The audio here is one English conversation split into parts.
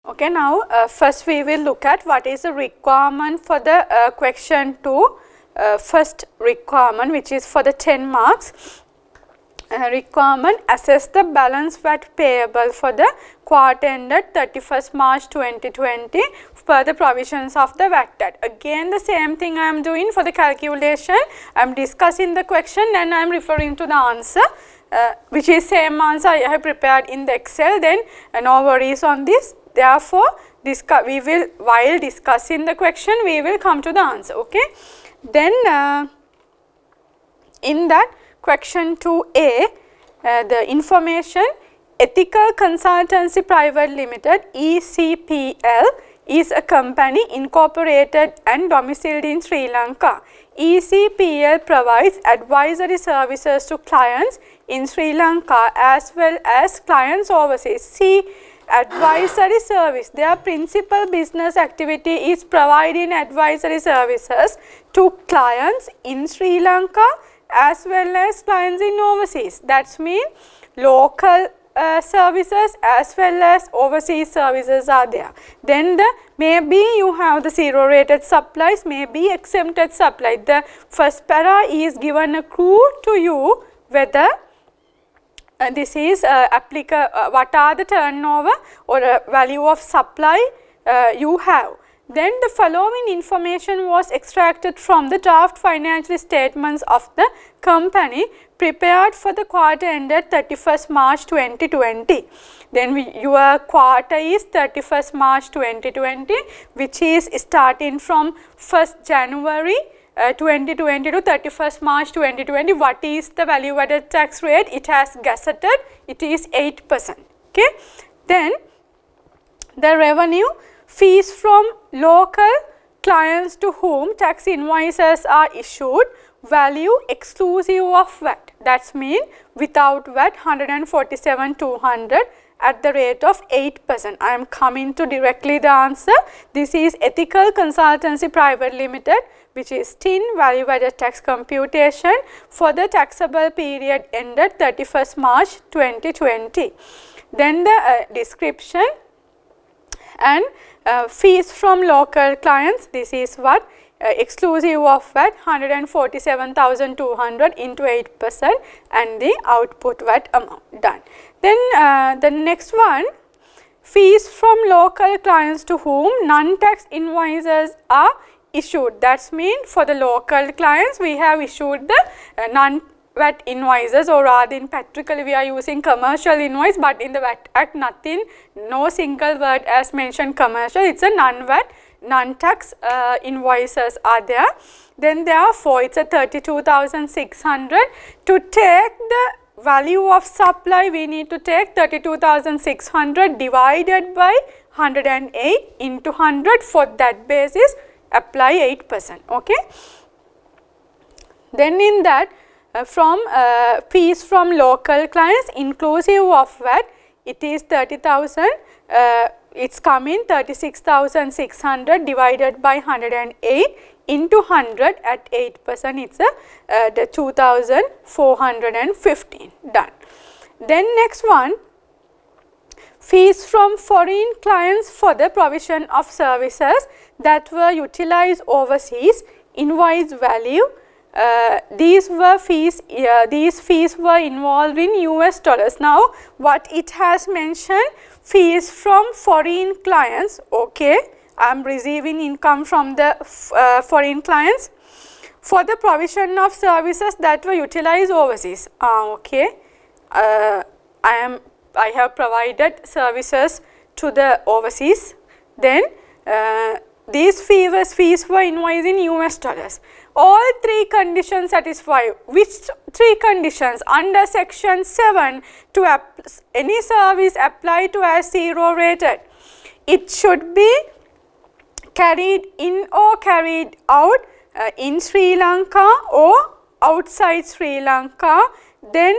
Okay, now first we will look at what is the requirement for the question 2. First requirement, which is for the 10 marks. Requirement: assess the balance VAT payable for the quarter ended 31st March 2020 per the provisions of the VAT Act. Again the same thing I am doing for the calculation. I am discussing the question and I am referring to the answer, which is same answer I have prepared in the Excel. Then no worries on this. Therefore, we will, while discussing the question, we will come to the answer. Okay. Then in that question 2A, the information: Ethical Consultancy Private Limited (ECPL) is a company incorporated and domiciled in Sri Lanka. ECPL provides advisory services to clients in Sri Lanka as well as clients overseas. See, advisory service, their principal business activity is providing advisory services to clients in Sri Lanka as well as clients in overseas. That means local services as well as overseas services are there. Then maybe you have the zero rated supplies, maybe exempted supply. The first para is given a clue to you whether this is what are the turnover or value of supply you have. Then the following information was extracted from the draft financial statements of the company prepared for the quarter ended 31st March 2020. Then your quarter is 31st March 2020, which is starting from 1st January 2020 to 31st March 2020. What is the value added tax rate? It has gazetted, it is 8%. Okay. Then the revenue: fees from local clients to whom tax invoices are issued, value exclusive of VAT. That means without VAT 147,200 at the rate of 8%. I am coming to directly the answer. This is Ethical Consultancy Private Limited, which is TIN, value added tax computation for the taxable period ended 31st March 2020. Then the description and fees from local clients, this is what exclusive of VAT 147,200 into 8% and the output VAT amount done. Then the next one: fees from local clients to whom non-tax invoices are issued. That means for the local clients we have issued the non-VAT invoices, or rather in practically we are using commercial invoice, but in the VAT Act nothing, no single word as mentioned commercial, it is a non-VAT, non-tax invoices are there. Then therefore it is a 32,600. To take the value of supply, we need to take 32,600 divided by 108 into 100. For that basis apply 8%. Okay. Then in that from fees from local clients inclusive of VAT, it is 30,000, it's coming 36,600 divided by 108 into 100 at 8%, it's the 2,415 done. Then next one: fees from foreign clients for the provision of services that were utilized overseas, invoice value. These fees were involved in US dollars. Now what it has mentioned: fees from foreign clients. Okay, I am receiving income from the foreign clients for the provision of services that were utilized overseas. Okay, I have provided services to the overseas. Then these fees were invoiced in US dollars. All three conditions satisfy. Which three conditions? Under section 7, to any service applied to as zero rated, it should be carried in or carried out in Sri Lanka or outside Sri Lanka. Then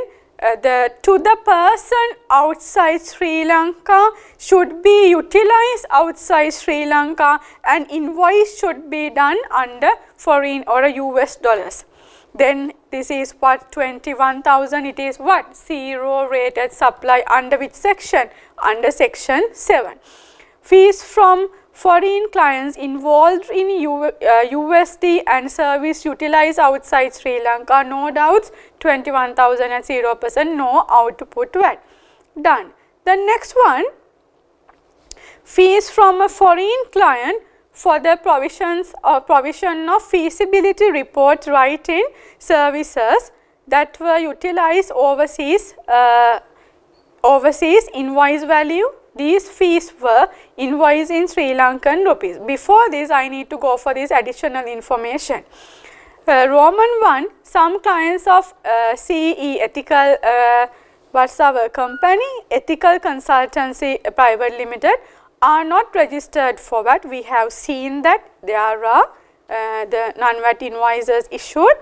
to the person outside Sri Lanka should be utilized outside Sri Lanka, and invoice should be done under foreign or US dollars. Then this is what 21,000, it is what zero rated supply under which section? Under section 7. Fees from foreign clients involved in USD and service utilized outside Sri Lanka, no doubts, 21,000 at 0%, no output VAT. Done. The next one, fees from a foreign client for the provision of feasibility report writing services that were utilized overseas, invoice value. These fees were invoiced in Sri Lankan rupees. Before this, I need to go for this additional information. Roman 1, some clients of CE Ethical, what's our company? Ethical Consultancy Private Limited are not registered for VAT. We have seen that there are the non-VAT invoices issued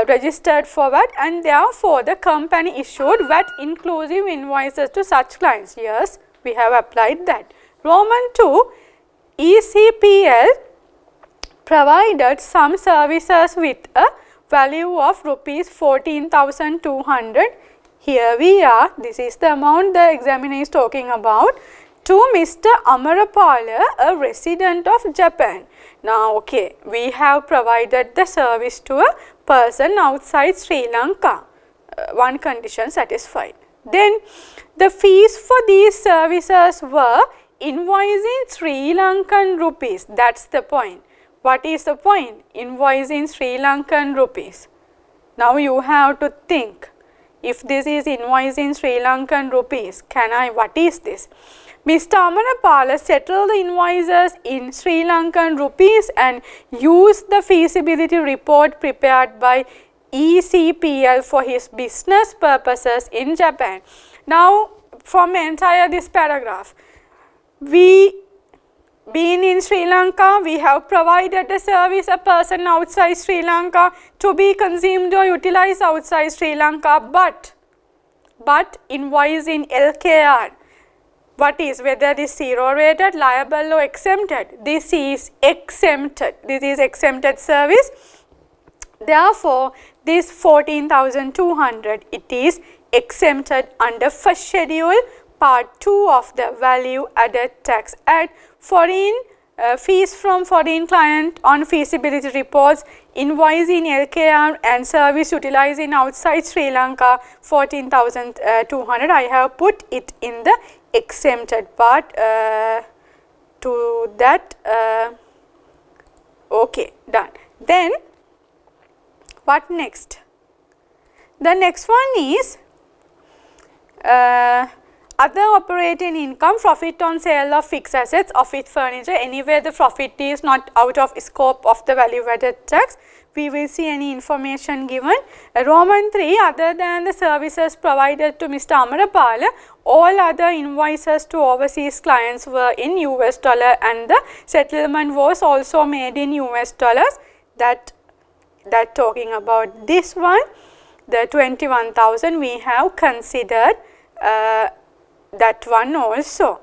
registered for VAT, and therefore the company issued VAT inclusive invoices to such clients. Yes, we have applied that. Roman 2, ECPL provided some services with a value of rupees 14,200. Here we are, this is the amount the examiner is talking about, to Mr. Amarapala, a resident of Japan. Now, okay, we have provided the service to a person outside Sri Lanka. One condition satisfied. Then, the fees for these services were invoiced in Sri Lankan rupees. That's the point. What is the point? Invoice in Sri Lankan rupees. Now, you have to think, if this is invoice in Sri Lankan rupees, what is this? Mr. Amarapala settled the invoices in Sri Lankan rupees and used the feasibility report prepared by ECPL for his business purposes in Japan. Now, from entire this paragraph, we being in Sri Lanka, we have provided a service a person outside Sri Lanka to be consumed or utilized outside Sri Lanka, but invoice in LKR. What is, whether this 0 rated, liable or exempted? This is exempted. This is exempted service. Therefore, this 14,200, it is exempted under first schedule part 2 of the value added tax act. Foreign fees from foreign client on feasibility reports, invoice in LKR and service utilized in outside Sri Lanka, 14,200. I have put it in the exempted part to that. Okay, done. Then what next? The next one is other operating income, profit on sale of fixed assets, office furniture. Anywhere the profit is not out of scope of the value added tax, we will see any information given. Roman 3, other than the services provided to Mr. Amarapala, all other invoices to overseas clients were in US dollar and the settlement was also made in US dollars. That talking about this one, the 21,000, we have considered that one also.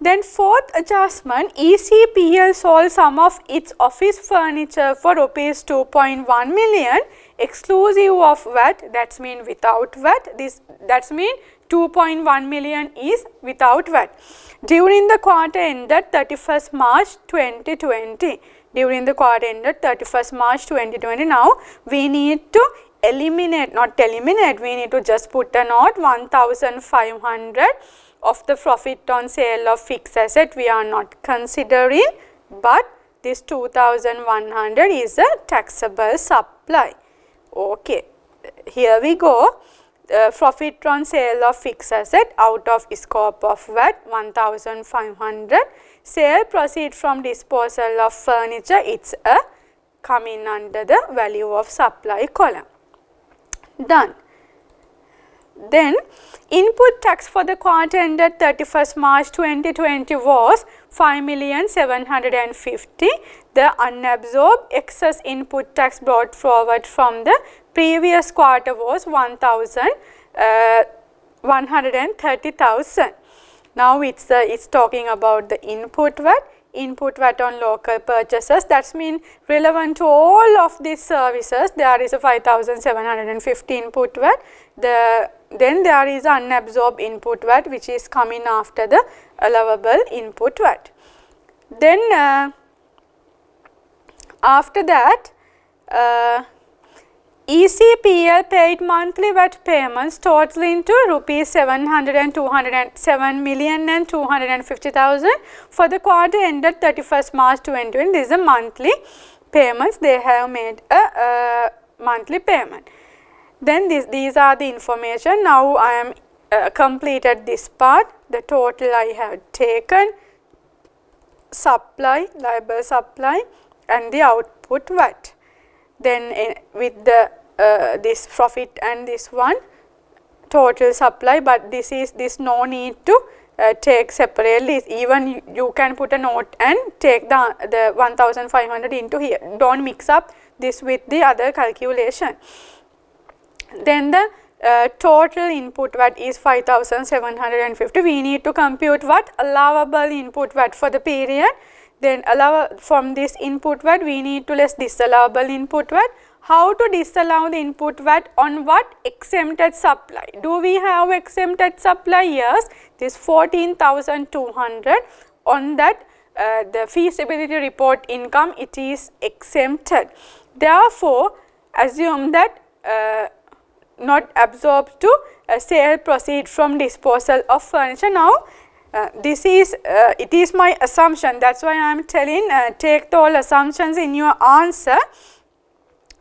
Then fourth adjustment, ECPL sold some of its office furniture for rupees 2.1 million exclusive of VAT, that's mean without VAT. That's mean 2.1 million is without VAT. During the quarter ended 31st March 2020. During the quarter ended 31st March 2020. Now, we need to eliminate, not eliminate, we need to just put a note 1,500 of the profit on sale of fixed asset we are not considering, but this 2,100 is a taxable supply. Okay, here we go. Profit on sale of fixed asset out of scope of VAT 1,500. Sale proceed from disposal of furniture, it's a coming under the value of supply column. Done. Then input tax for the quarter ended 31st March 2020 was 5,750,000. The unabsorbed excess input tax brought forward from the previous quarter was 130,000. Now it's talking about the input VAT. Input VAT on local purchases, that's mean relevant to all of these services, there is a 5,750 input VAT. The then there is unabsorbed input VAT which is coming after the allowable input VAT. Then after that ECPL paid monthly VAT payments totaling to rupees 7,250,000 for the quarter ended 31st March 2020. This is a monthly payments, they have made a monthly payment. Then these are the information. Now I am completed this part. The total I have taken, supply, liable supply and the output VAT. Then with the this profit and this one total supply, but this no need to take separately. Even you can put a note and take the 1,500 into here. Don't mix up this with the other calculation. Then the total input VAT is 5,750. We need to compute what? Allowable input VAT for the period. Then from this input VAT we need to less disallowable input VAT. How to disallow the input VAT on what? Exempted supply. Do we have exempted supply? Yes, this 14,200 on that the feasibility report income, it is exempted. Therefore, assume that not absorbed to sale proceed from disposal of furniture. Now this is it is my assumption, that's why I am telling take the all assumptions in your answer.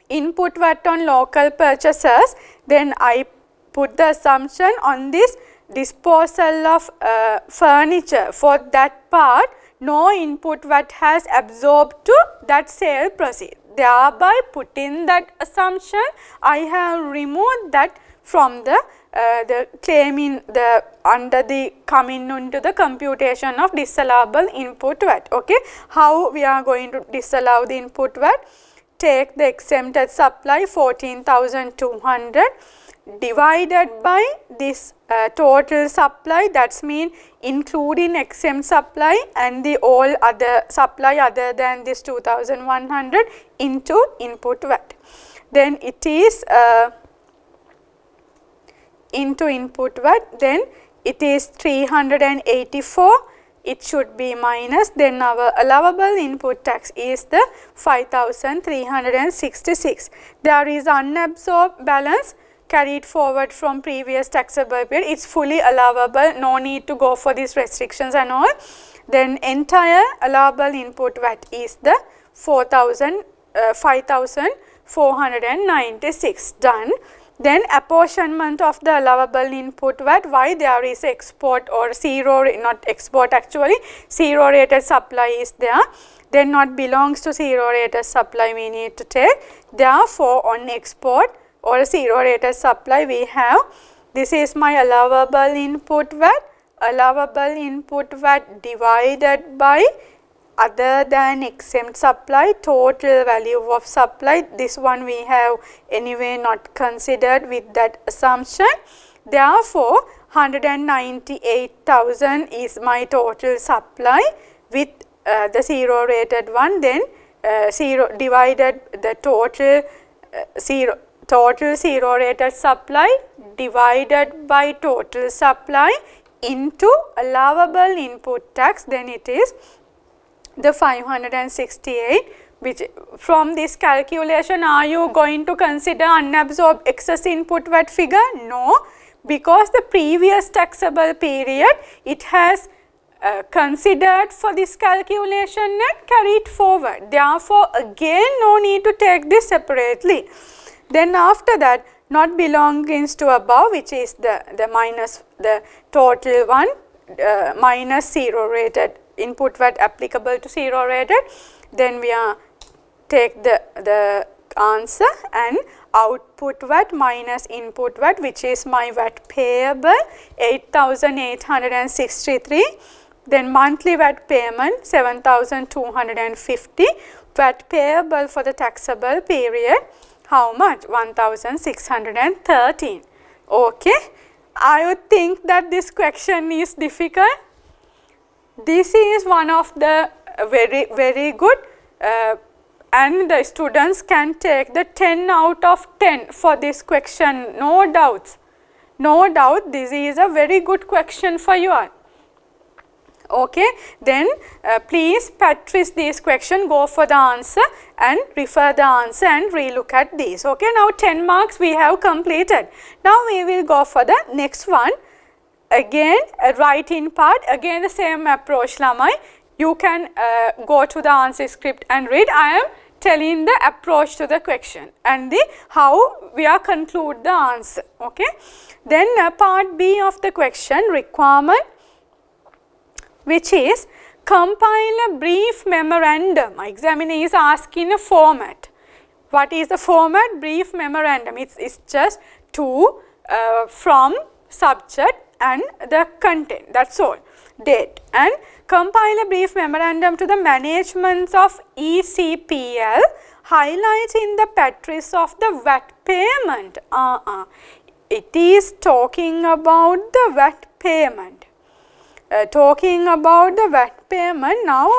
Input VAT on local purchases, then I put the assumption on this disposal of furniture. For that part, no input VAT has absorbed to that sale proceed. Thereby putting that assumption, I have removed that from the claim in the under the coming into the computation of disallowable input VAT. Okay, how we are going to disallow the input VAT? Take the exempted supply 14,200 divided by this total supply, that's mean including exempt supply and the all other supply other than this 2,100 into input VAT. Then it is into input VAT, then it is 384. It should be minus, then our allowable input tax is the 5,366. There is unabsorbed balance carried forward from previous taxable period. It's fully allowable, no need to go for these restrictions and all. Then entire allowable input VAT is the 5,496 done. Then apportionment of the allowable input VAT, why there is export or zero, not export actually, zero rated supply is there, then not belongs to zero rated supply we need to take. Therefore, on export or zero rated supply we have, this is my allowable input VAT divided by other than exempt supply, total value of supply. This one we have anyway not considered with that assumption. Therefore, 198,000 is my total supply with the zero rated one. Then zero divided the total zero rated supply divided by total supply into allowable input tax. Then it is the 568, which from this calculation are you going to consider unabsorbed excess input VAT figure? No, because the previous taxable period it has considered for this calculation and carried forward. Therefore, again no need to take this separately. Then after that, not belongings to above, which is the minus the total one minus zero rated input VAT applicable to zero rated, then we are take the answer and output VAT minus input VAT, which is my VAT payable 8,863, then monthly VAT payment 7,250, VAT payable for the taxable period how much? 1,613. Okay, I would think that this question is difficult. This is one of the very good and the students can take the 10 out of 10 for this question, no doubts. no doubt this is a very good question for you all. Okay, then please practice this question, go for the answer and refer the answer and relook at these. Okay, now 10 marks we have completed. Now we will go for the next one. Again, writing part, again the same approach, Lamai. You can go to the answer script and read. I am telling the approach to the question and the how we are conclude the answer. Okay, then part B of the question, requirement, which is compile a brief memorandum. Examiner is asking a format. What is the format? Brief memorandum. It's just to, from, subject and the content. That's all. Date. And compile a brief memorandum to the management of ECPL highlighting the practice of the VAT payment. It is talking about the VAT payment. Talking about the VAT payment, now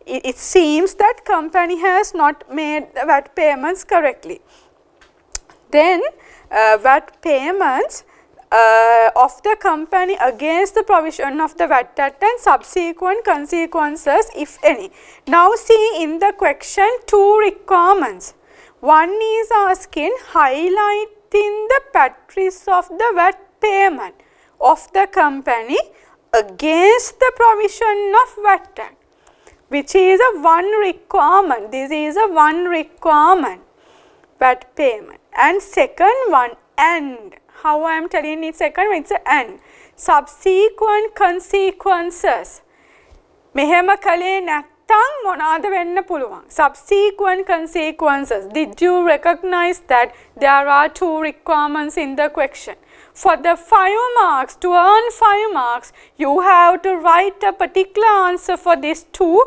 it seems that company has not made the VAT payments correctly. Then VAT payments of the company against the provision of the VAT Act and subsequent consequences, if any. Now see in the question two requirements. One is asking highlighting the practice of the VAT payment of the company against the provision of VAT Act, which is a one requirement. This is a one requirement, VAT payment. And second one, and. How I am telling it second one, it's a and. Subsequent consequences. මෙහෙම කලේ නැත්තම් මොනවාද වෙන්න පුළුවන්? Subsequent consequences. Did you recognize that there are two requirements in the question? For the 5 marks, to earn 5 marks, you have to write a particular answer for these two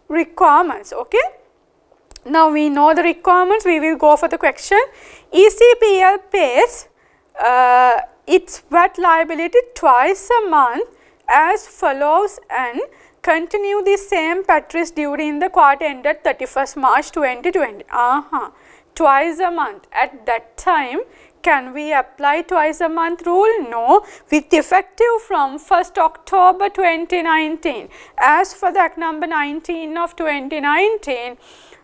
requirements. Okay? Now we know the requirements, we will go for the question. ECPL pays its VAT liability twice a month as follows and continue the same practice during the quarter ended 31st March 2020. Twice a month. At that time, can we apply twice a month rule? No. With effective from 1st October 2019. As for the Act number 19 of 2019,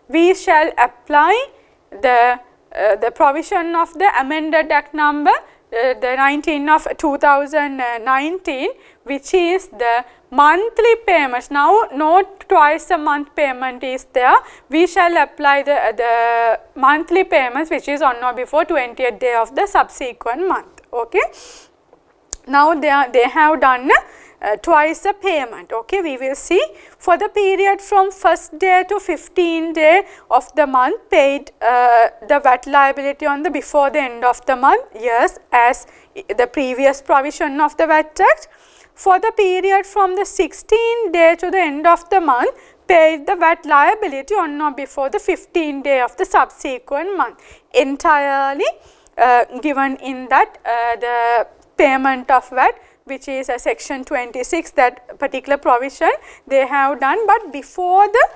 we shall apply the provision of the amended Act number the 19 of 2019, which is the monthly payments. Now not twice a month payment is there. We shall apply the monthly payments, which is on or before 20th day of the subsequent month. Okay. Now they have done twice a payment. Okay, we will see for the period from 1st day to 15th day of the month paid the VAT liability on the before the end of the month. Yes, as the previous provision of the VAT Act. For the period from the 16th day to the end of the month, paid the VAT liability on or before the 15th day of the subsequent month. Entirely given in that the payment of VAT, which is a section 26, that particular provision they have done, but before the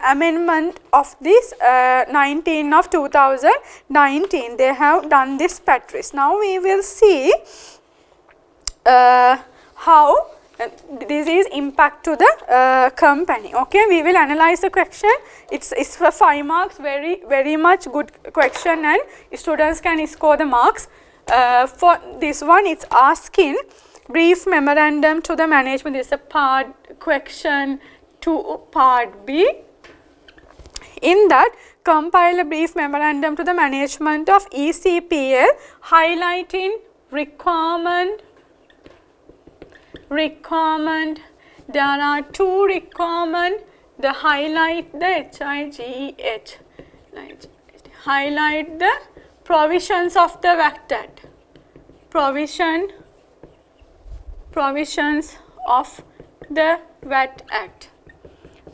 amendment of this 19 of 2019, they have done this practice. Now we will see how this is impact to the company. Okay, we will analyze the question. It's for 5 marks, very much good question, and students can score the marks. For this one, it's asking brief memorandum to the management. This is a part question to part B. In that, compile a brief memorandum to the management of ECPL highlighting requirement. There are two requirements. The highlight the HIGH. Highlight the provisions of the VAT Act. Provisions of the VAT Act.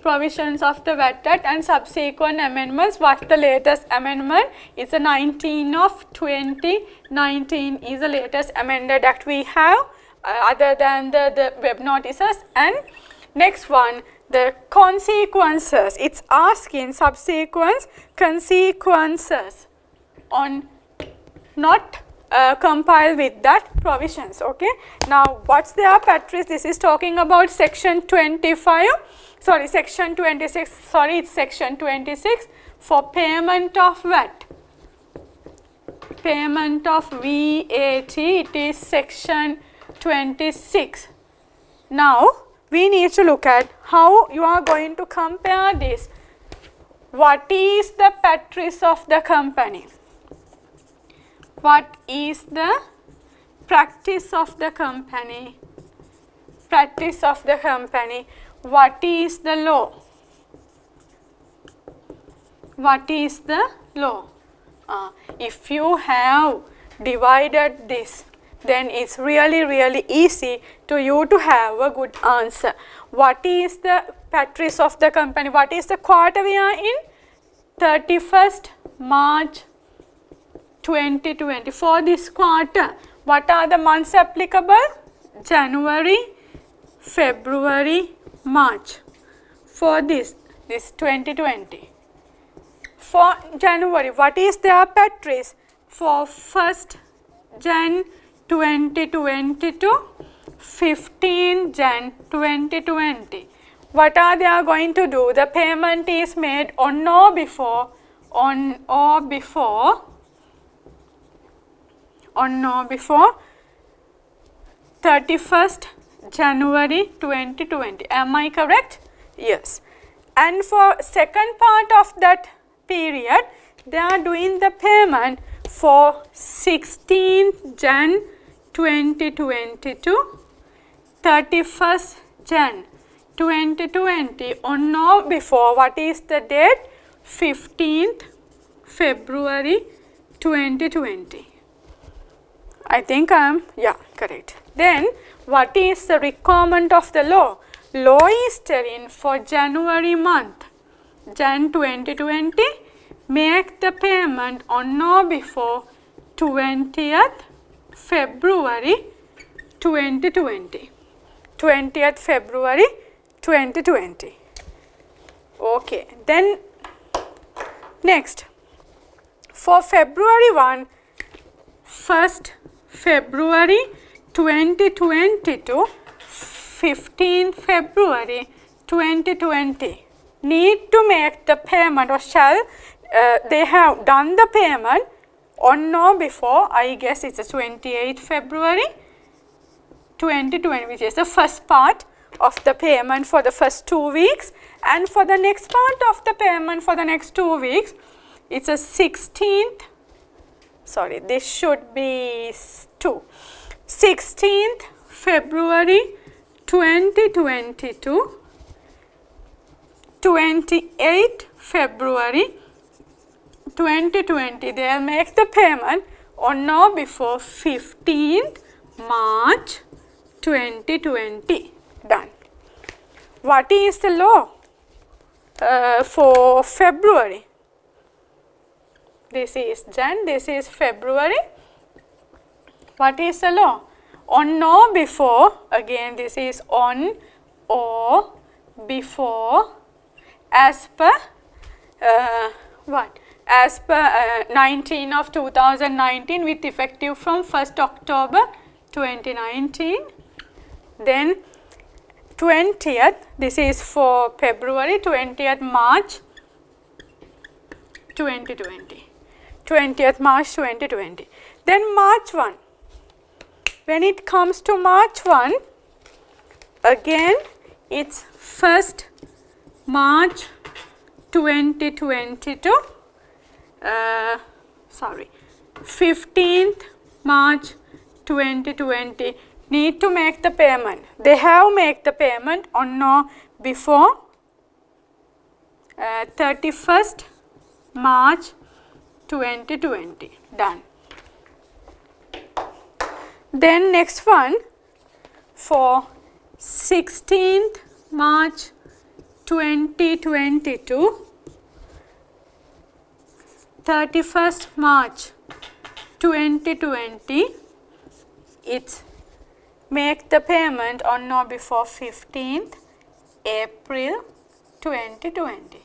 Provisions of the VAT Act and subsequent amendments. What's the latest amendment? It's a 19 of 2019 is the latest amended Act we have, other than the web notices. And next one, the consequences. It's asking subsequent consequences on not compile with that provisions. Okay. Now what's their Patrice? This is talking about section 25, sorry section 26, sorry it's section 26 for payment of VAT. Payment of VAT, it is section 26. Now we need to look at how you are going to compare this. What is the Patrice of the company? What is the practice of the company? Practice of the company. What is the law? What is the law? If you have divided this, then it's really easy to you to have a good answer. What is the Patrice of the company? What is the quarter we are in? 31st March 2020. For this quarter, what are the months applicable? January, February, March. For this 2020. For January, what is their Patrice? For 1st Jan 2020 to 15 Jan 2020. What are they are going to do? The payment is made on or before 31st January 2020. Am I correct? Yes. And for second part of that period, they are doing the payment for 16th Jan 2020 to 31st Jan 2020 on or before, what is the date? 15th February 2020. I think I am, yeah, correct. Then what is the requirement of the law? Law is telling for January month, Jan 2020, make the payment on or before 20th February 2020. 20th February 2020. Okay. Then next, for February 1, 1st February 2020 to 15th February 2020, need to make the payment, or shall they have done the payment on or before, I guess it's the 28th February 2020, which is the first part of the payment for the first 2 weeks, and for the next part of the payment for the next 2 weeks, it's a 16th, sorry, this should be 16th February 2020 to 28th February 2020. They will make the payment on or before 15th March 2020. Done. What is the law for February? This is Jan, this is February. What is the law? On or before, again this is on or before, as per what? As per 19 of 2019 with effective from 1st October 2019. Then 20th, this is for February, 20th March 2020. 20th March 2020. Then March 1. When it comes to March 1, again it's 1st March 2020 to 15th March 2020. Need to make the payment. They have make the payment on or before 31st March 2020. Done. Then next one, for 16th March 2020 to 31st March 2020, it's make the payment on or before 15th April 2020.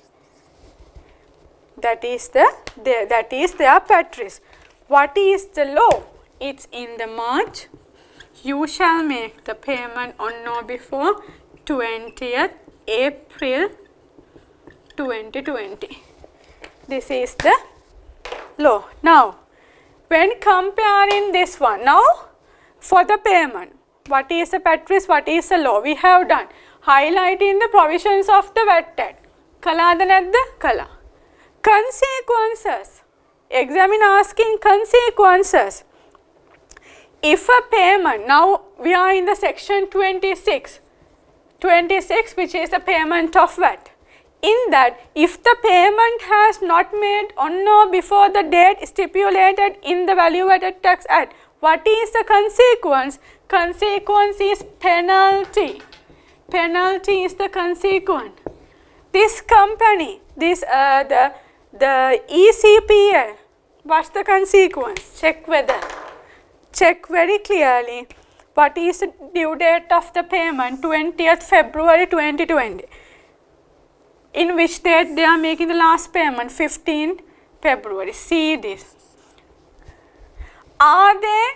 That is their Patrice. What is the law? it's in the March, you shall make the payment on or before 20th April 2020. This is the law. Now, when comparing this one, now for the payment, what is the practice, what is the law? We have done highlighting the provisions of the VAT Act. Kalada nadda? Kala. Consequences. Examine asking consequences. If a payment, now we are in the section 26, which is the payment of VAT. In that, if the payment has not made on or before the date stipulated in the Value Added Tax Act, what is the consequence? Consequence is penalty. Penalty is the consequence. This company, this the ECPL, what's the consequence? Check whether. Check very clearly what is the due date of the payment, 20th February 2020. In which date they are making the last payment, 15th February. See this. Are they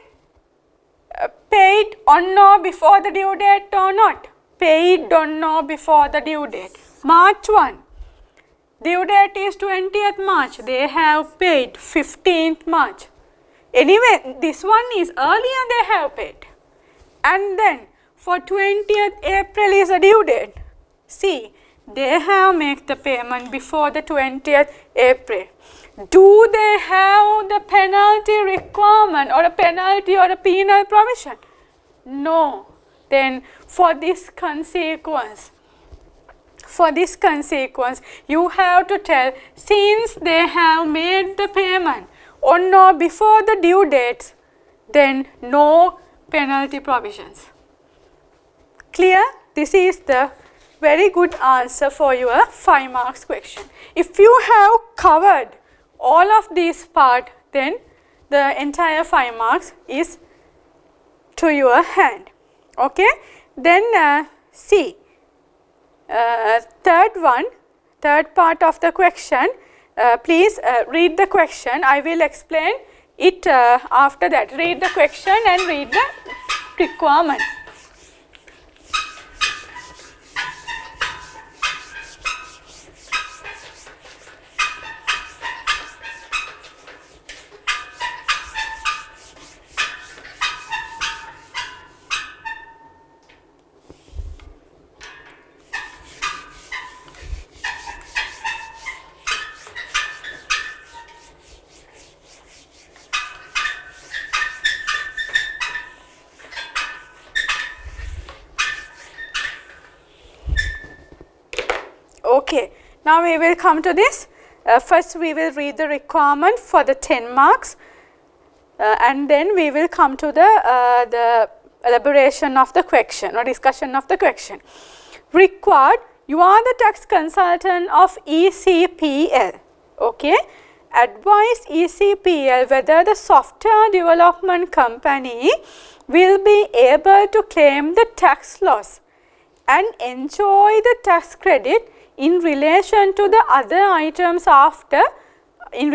paid on or before the due date or not? Paid on or before the due date. March 1. Due date is 20th March. They have paid 15th March. Anyway, this one is earlier they have paid. And then for 20th April is a due date. See, they have made the payment before the 20th April. Do they have the penalty requirement or a penalty or a penal provision? No. Then for this consequence, you have to tell, since they have made the payment on or before the due dates, then no penalty provisions. Clear? This is the very good answer for your 5 marks question. If you have covered all of these part, then the entire 5 marks is to your hand. Okay? Then see, third part of the question, please read the question. I will explain it after that. Read the question and read the requirement. Okay, now we will come to this. First we will read the requirement for the 10 marks and then we will come to the elaboration of the question or discussion of the question. Required, you are the tax consultant of ECPL. Okay, advise ECPL whether the software development company will be able to claim the tax loss and enjoy the tax credit in relation to the other items after the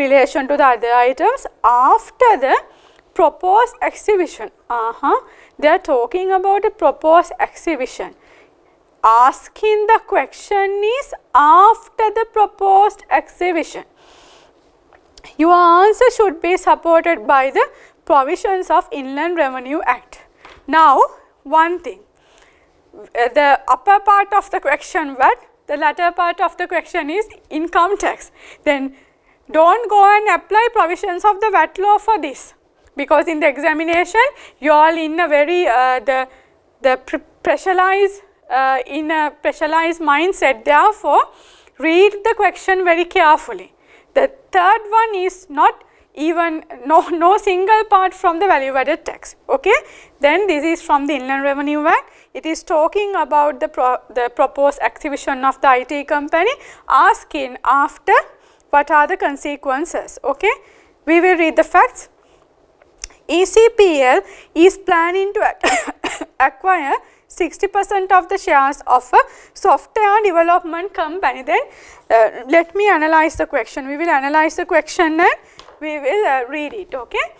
proposed exhibition. They are talking about a proposed exhibition. Asking the question is after the proposed exhibition. Your answer should be supported by the provisions of Inland Revenue Act. Now, one thing, the upper part of the question VAT, the latter part of the question is income tax. Then don't go and apply provisions of the VAT law for this, because in the examination you are in a very pressurized mindset. Therefore, read the question very carefully. The third one is not even no single part from the value added tax. Okay, then this is from the Inland Revenue Act. It is talking about the proposed exhibition of the IT company, asking after what are the consequences. Okay, we will read the facts. ECPL is planning to acquire 60% of the shares of a software development company. Then let me analyze the question. We will analyze the question and we will read it. Okay,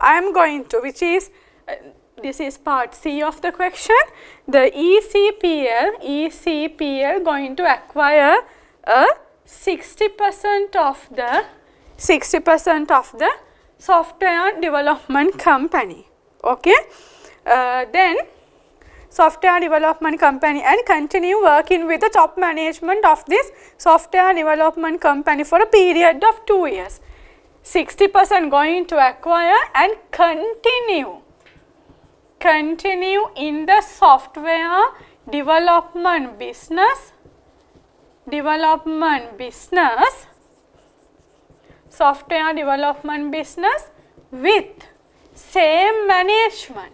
I am going to, which is, this is part C of the question. The ECPL going to acquire a 60% of the software development company. Okay. Then software development company and continue working with the top management of this software development company for a period of 2 years. 60% going to acquire and continue in the software development business with same management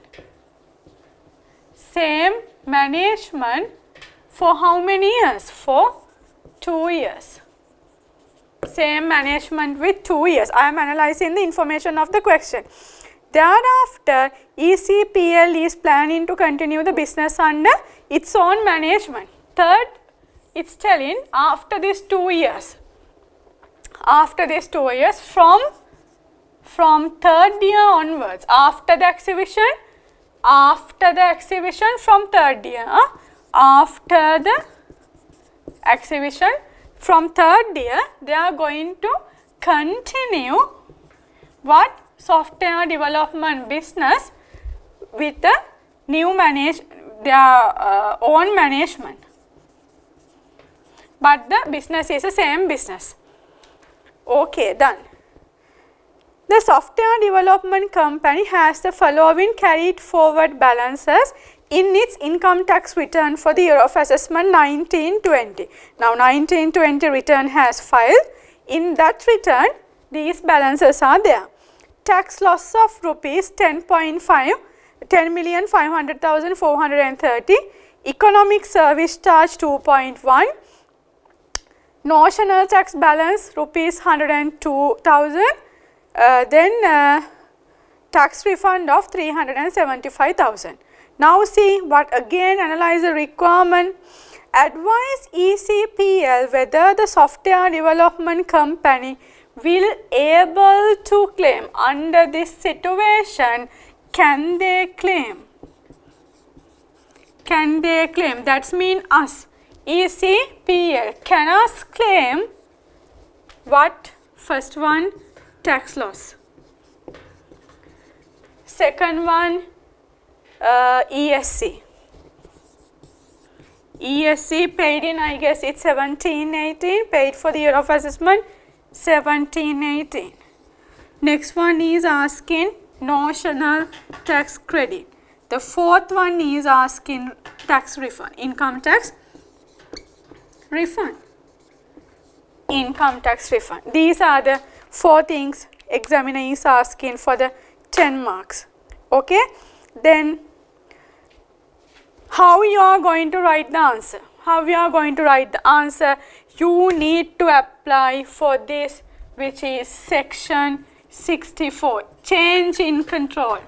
for how many years? For 2 years. Same management with 2 years. I am analyzing the information of the question. Thereafter, ECPL is planning to continue the business under its own management. Third, it's telling after these 2 years, from third year onwards, after the exhibition from third year, from third year, they are going to continue what? Software development business with the new their own management. But the business is the same business. Okay, done. The software development company has the following carried forward balances in its income tax return for the year of assessment 1920. Now 1920 return has filed. In that return, these balances are there. Tax loss of rupees 10,500,430, economic service charge 2.1, notional tax balance rupees 102,000, then tax refund of 375,000. Now see what again analyze the requirement. Advise ECPL whether the software development company will able to claim. Under this situation, can they claim? That's mean us. ECPL can us claim what? First one, tax loss. Second one, ESC. ESC paid in, I guess it's 1718, paid for the year of assessment 1718. Next one is asking notional tax credit. The fourth one is asking tax refund, income tax refund. These are the 4 things examiner is asking for the 10 marks. Okay. Then how you are going to write the answer? You need to apply for this, which is section 64, change in control.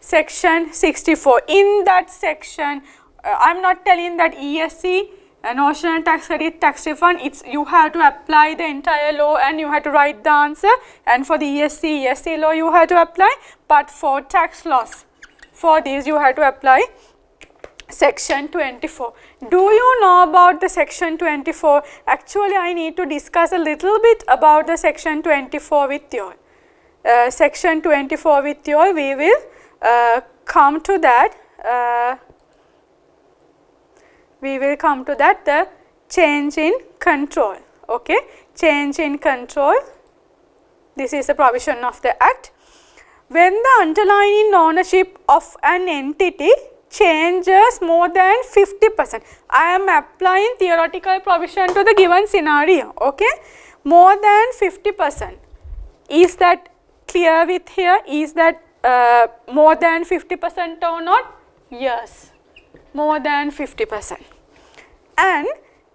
Section 64. In that section, I am not telling that ESC, notional tax credit, tax refund, you have to apply the entire law and you have to write the answer, and for the ESC law you have to apply, but for tax loss, for this you have to apply section 24. Do you know about the section 24? Actually, I need to discuss a little bit about the section 24 with you all. Section 24 with you all, we will come to that. The change in control. Okay, change in control. This is a provision of the Act. When the underlying ownership of an entity changes more than 50%. I am applying theoretical provision to the given scenario. Okay, more than 50%. Is that clear with here? Is that more than 50% or not? Yes, more than 50%. And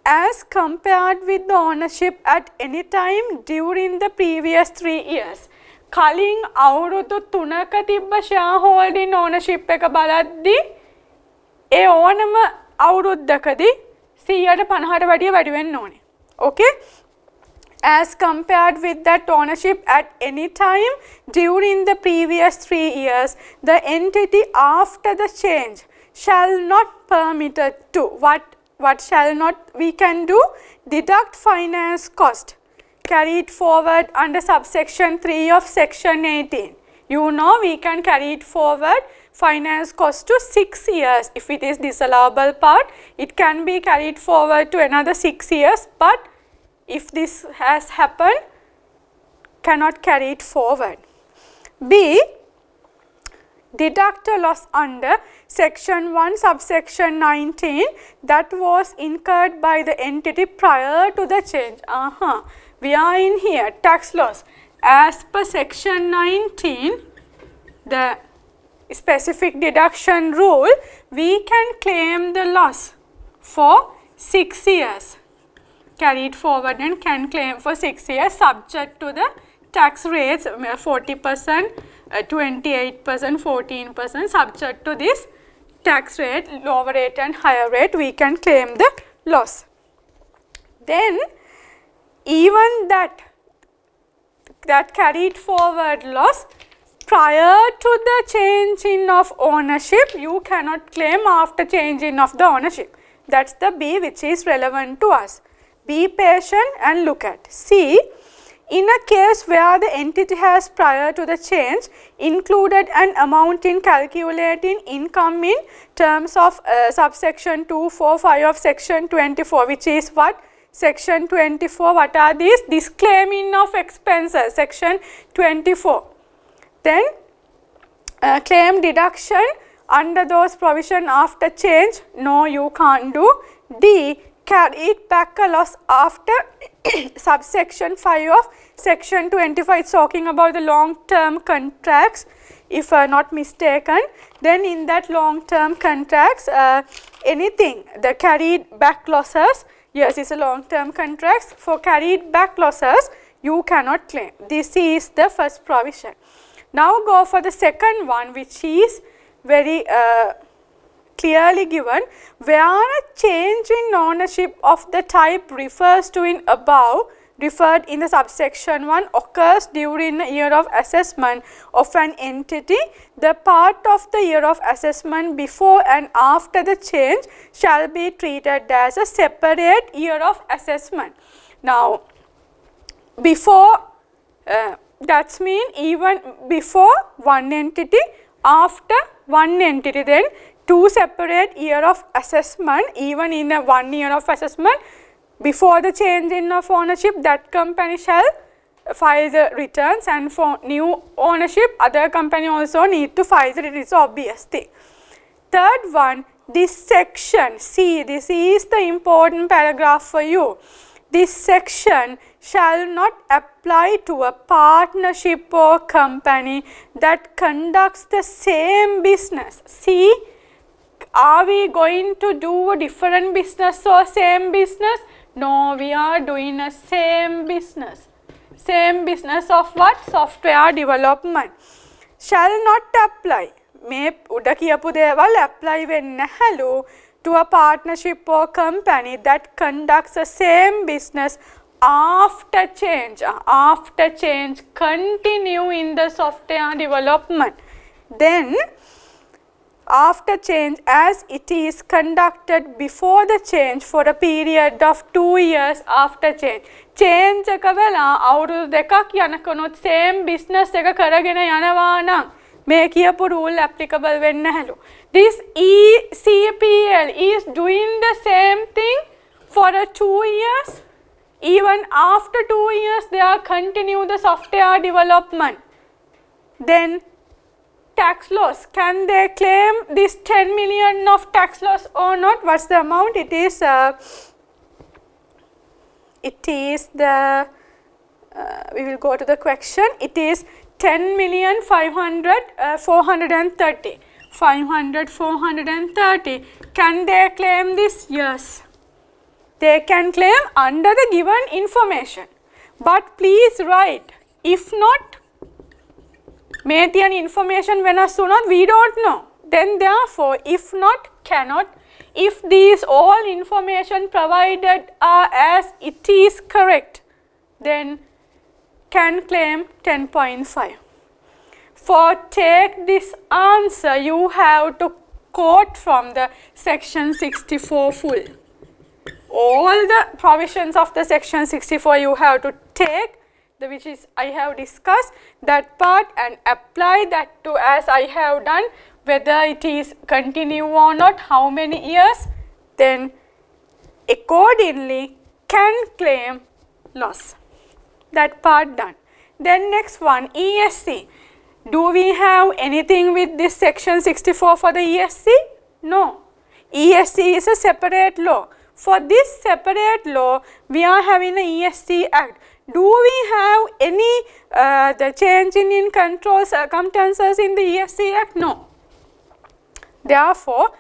as compared with the ownership at any time during the previous 3 years. කලින් අවුරුදු 3ක තිබ්බ shareholding ownership එක බලද්දී ඒ ඕනම අවුරුද්දකදී 150ට වැඩිය වැඩි වෙන්න ඕනේ. Okay? as compared with that ownership at any time during the previous 3 years, the entity after the change shall not permitted to, what shall not we can do? Deduct finance cost carried forward under subsection 3 of section 18. You know we can carry it forward finance cost to 6 years. If it is disallowable part, it can be carried forward to another 6 years, but if this has happened, cannot carry it forward. B, deduct a loss under section 1 subsection 19 that was incurred by the entity prior to the change. We are in here, tax loss. As per section 19, the specific deduction rule, we can claim the loss for 6 years. Carried forward and can claim for 6 years subject to the tax rates 40%, 28%, 14%, subject to this tax rate, lower rate and higher rate, we can claim the loss. Then even that carried forward loss prior to the changing of ownership, you cannot claim after changing of the ownership. That's the B which is relevant to us. Be patient and look at. C, in a case where the entity has prior to the change included an amount in calculating income in terms of subsection 245 of section 24, which is what? Section 24, what are these? Disclaiming of expenses, section 24. Then claim deduction under those provision after change, no you can't do. D, carried back a loss after subsection 5 of section 25, it's talking about the long term contracts if not mistaken. Then in that long term contracts, anything, the carried back losses, yes, it's a long term contracts, for carried back losses you cannot claim. This is the first provision. Now go for the second one, which is very clearly given, where a change in ownership of the type refers to in above referred in the subsection 1 occurs during the year of assessment of an entity, the part of the year of assessment before and after the change shall be treated as a separate year of assessment. Now before, that means even before one entity, after one entity, then two separate year of assessment. Even in a 1 year of assessment, before the change in of ownership, that company shall file the returns, and for new ownership, other company also need to file the returns, obvious thing. Third one, this section, see, this is the important paragraph for you. This section shall not apply to a partnership or company that conducts the same business. See, are we going to do a different business or same business? No, we are doing a same business. Same business of what? Software development. Shall not apply. මේ උඩ කියපු දේවල් apply වෙන්නේ නැහැලු to a partnership or company that conducts the same business after change. After change, continue in the software development. Then after change, as it is conducted before the change for a period of 2 years after change. Change එක වෙලා අවුරුදු දෙකක් යනකනොත් same business එක කරගෙන යනවා නම් මේ කියපු rule applicable වෙන්නේ නැහැලු. This ECPL is doing the same thing for 2 years. Even after 2 years, they are continue the software development. Then tax loss, can they claim this 10 million of tax loss or not? What's the amount? It is the we will go to the question. It is 10,500,430. 430. Can they claim this? Yes. They can claim under the given information. But please write, if not, may the information වෙනස් වුණොත් we don't know. Then therefore, if not, cannot. If these all information provided are as it is correct, then can claim 10.5. For take this answer, you have to quote from the section 64 full. All the provisions of the section 64 you have to take, which is I have discussed that part, and apply that to as I have done, whether it is continue or not, how many years, then accordingly can claim loss. That part done. Then next one, ESC. Do we have anything with this section 64 for the ESC? No. ESC is a separate law. For this separate law, we are having an ESC Act. Do we have any the change in control circumstances in the ESC Act? No. Therefore,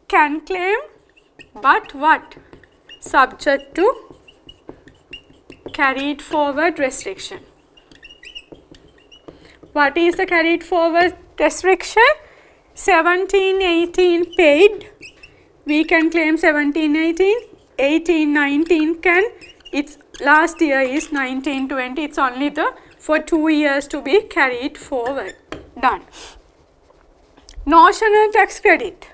can claim, but what? Subject to carried forward restriction. What is the carried forward restriction? 17-18 paid. We can claim 17-18. 18-19 can. Its last year is 19-20. It's only the for 2 years to be carried forward. Done. Notional tax credit.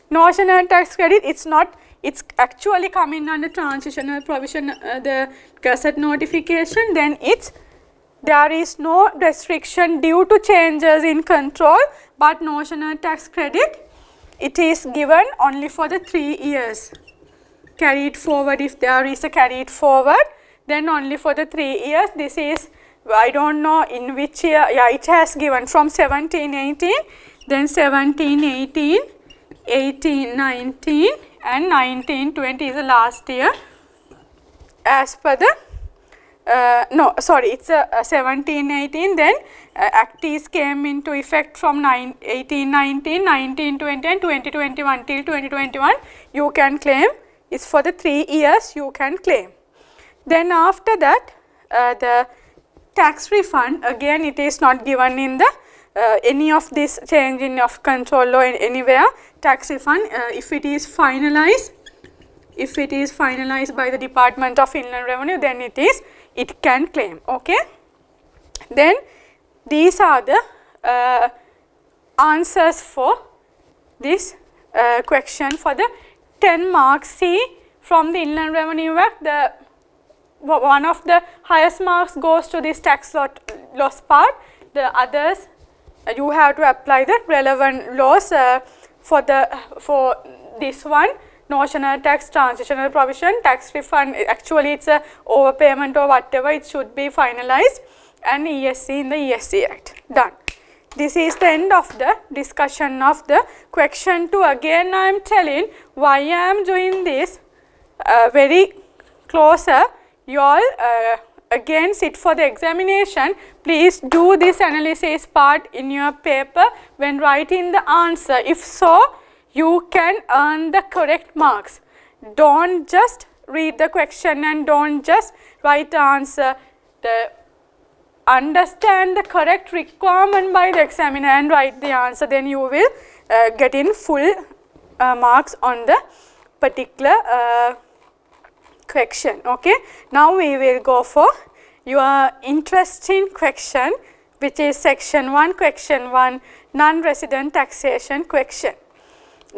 Notional tax credit, it's actually coming under transitional provision, the Gazette notification. Then there is no restriction due to changes in control, but notional tax credit, it is given only for the 3 years. Carried forward, if there is a carried forward, then only for the 3 years. This is, I don't know in which year, yeah, it has given from 17-18, then 17-18, 18-19 and 19-20 is the last year as per the no, sorry, it's a 17-18, then Act is came into effect from 18-19, 19-20 and 20-21 till 2021 you can claim. It's for the 3 years you can claim. Then after that the tax refund, again it is not given in the any of this change in of control law anywhere. Tax refund, if it is finalized by the Department of Inland Revenue, then it can claim. Okay. Then these are the answers for this question for the 10 marks. See, from the Inland Revenue Act, one of the highest marks goes to this tax loss part. The others you have to apply the relevant laws for this one. Notional tax, transitional provision, tax refund, actually it's a overpayment or whatever, it should be finalized, and ESC in the ESC Act. Done. This is the end of the discussion of the question 2. Again I am telling why I am doing this very closer. You all again sit for the examination. Please do this analysis part in your paper when writing the answer. If so, you can earn the correct marks. Don't just read the question and don't just write the answer. Understand the correct requirement by the examiner and write the answer, then you will get in full marks on the particular question. Okay. Now we will go for your interesting question, which is section 1, question 1, non-resident taxation question.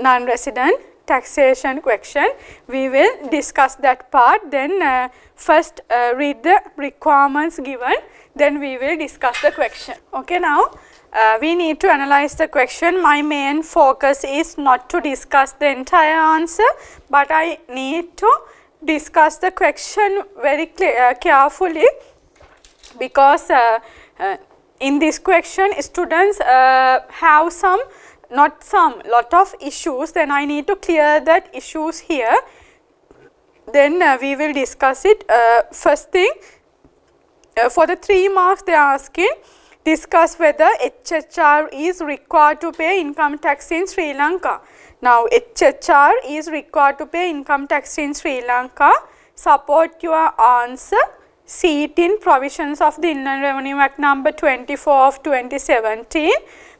Non-resident taxation question. We will discuss that part. Then first read the requirements given, then we will discuss the question. Okay, now we need to analyze the question. My main focus is not to discuss the entire answer, but I need to discuss the question very carefully, because in this question students have lot of issues. Then I need to clear that issues here. Then we will discuss it. First thing, for the 3 marks they are asking, discuss whether HHR is required to pay income tax in Sri Lanka. Now HHR is required to pay income tax in Sri Lanka. Support your answer. See it in provisions of the Inland Revenue Act number 24 of 2017.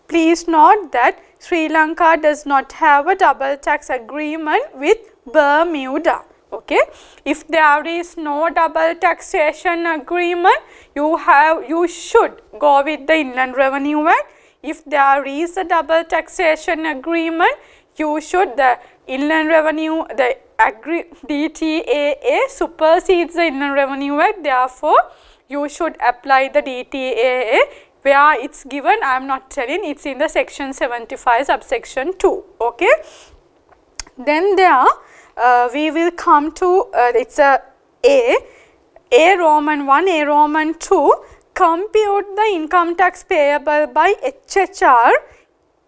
Please note that Sri Lanka does not have a double tax agreement with Bermuda. Okay. Okay, if there is no double taxation agreement, you should go with the Inland Revenue Act. If there is a double taxation agreement, you should, the Inland Revenue, the DTAA supersedes the Inland Revenue Act, therefore you should apply the DTAA. Where it's given, I am not telling, it's in the section 75 subsection 2. Okay. Then there we will come to it's a Roman 1, A Roman 2, compute the income tax payable by HHR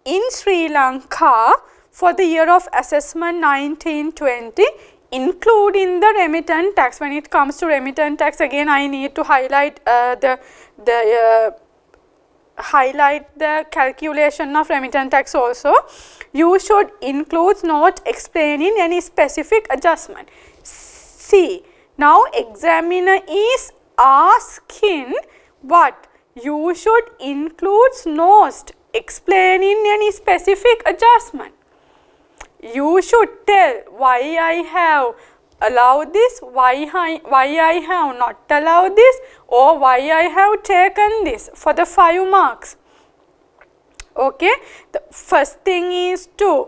in Sri Lanka for the year of assessment 1920, including the remittent tax. When it comes to remittent tax, again I need to highlight highlight the calculation of remittent tax also. You should include note explaining any specific adjustment. See, now examiner is asking what? You should include note explaining any specific adjustment. You should tell why I have allowed this, why I have not allowed this, or why I have taken this for the 5 marks. Okay, the first thing is to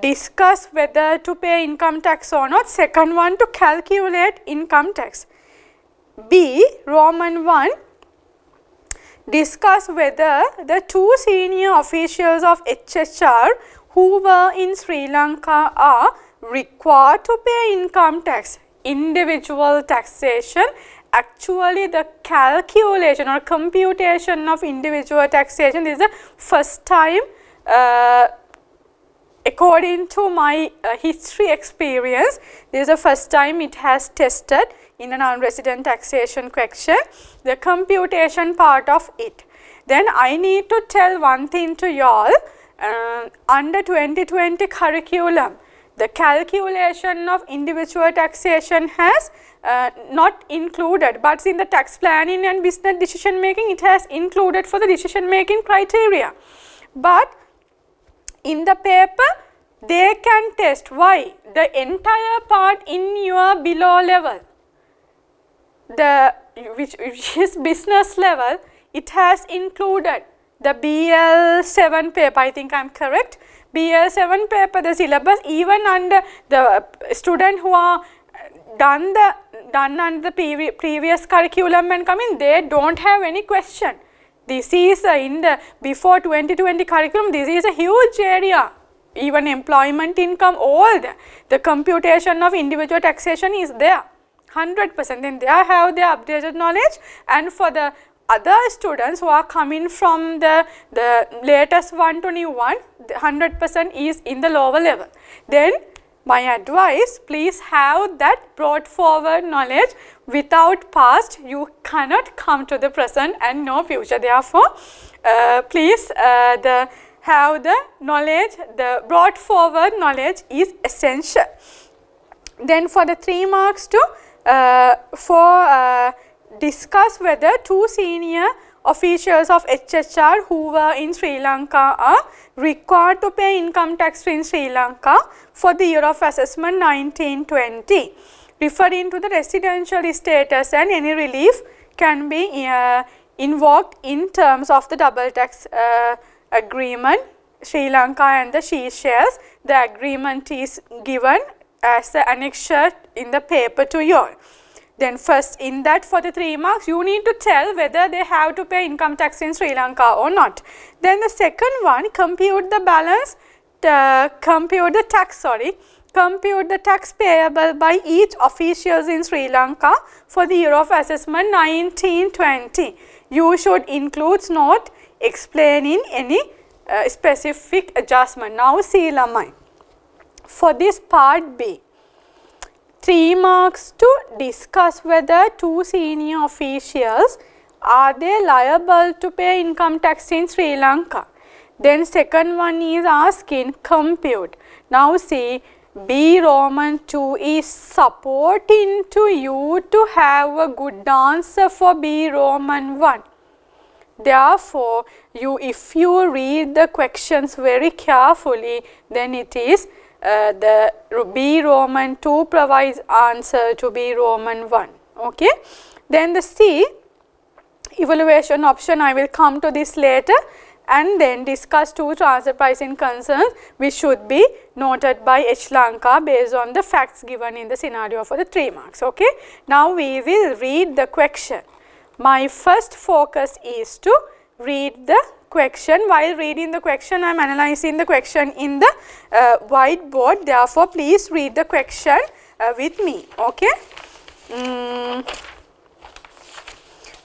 discuss whether to pay income tax or not. Second one, to calculate income tax. B, Roman 1, discuss whether the 2 senior officials of HHR who were in Sri Lanka are required to pay income tax. Individual taxation, actually the calculation or computation of individual taxation is the first time, according to my history experience, this is the first time it has tested in a non-resident taxation question, the computation part of it. Then I need to tell one thing to y'all, under 2020 curriculum, the calculation of individual taxation has not included, but in the tax planning and business decision making it has included for the decision making criteria. But in the paper they can test why the entire part in your below level, the which is business level, it has included the BL7 paper, I think I am correct. BL7 paper, the syllabus, even under the student who are done under the previous curriculum and come in, they don't have any question. This is in the before 2020 curriculum, this is a huge area. Even employment income, all the computation of individual taxation is there, 100%. Then they have their updated knowledge, and for the other students who are coming from the latest one to new one, 100% is in the lower level. Then my advice, please have that brought forward knowledge. Without past, you cannot come to the present and know future. Therefore, please have the knowledge, the brought forward knowledge is essential. Then for the 3 marks to discuss whether 2 senior officials of HHR who were in Sri Lanka are required to pay income tax in Sri Lanka for the year of assessment 1920. Referring to the residential status, and any relief can be invoked in terms of the double tax agreement, Sri Lanka and the Seychelles. The agreement is given as the annexure in the paper to you all. Then first in that, for the 3 marks, you need to tell whether they have to pay income tax in Sri Lanka or not. Then the second one, compute the balance, compute the tax payable by each officials in Sri Lanka for the year of assessment 1920. You should include note explaining any specific adjustment. Now see Lamai, for this part B, 3 marks to discuss whether 2 senior officials are they liable to pay income tax in Sri Lanka. Then second one is asking compute. Now see, B Roman 2 is supporting to you to have a good answer for B Roman 1. Therefore, if you read the questions very carefully, then it is the B Roman 2 provides answer to B Roman 1. Okay. Then the C evaluation option, I will come to this later, and then discuss two transfer pricing concerns which should be noted by H Lanka based on the facts given in the scenario for the 3 marks. Okay. Now we will read the question. My first focus is to read the question. While reading the question, I am analyzing the question in the whiteboard. Therefore, please read the question with me. Okay.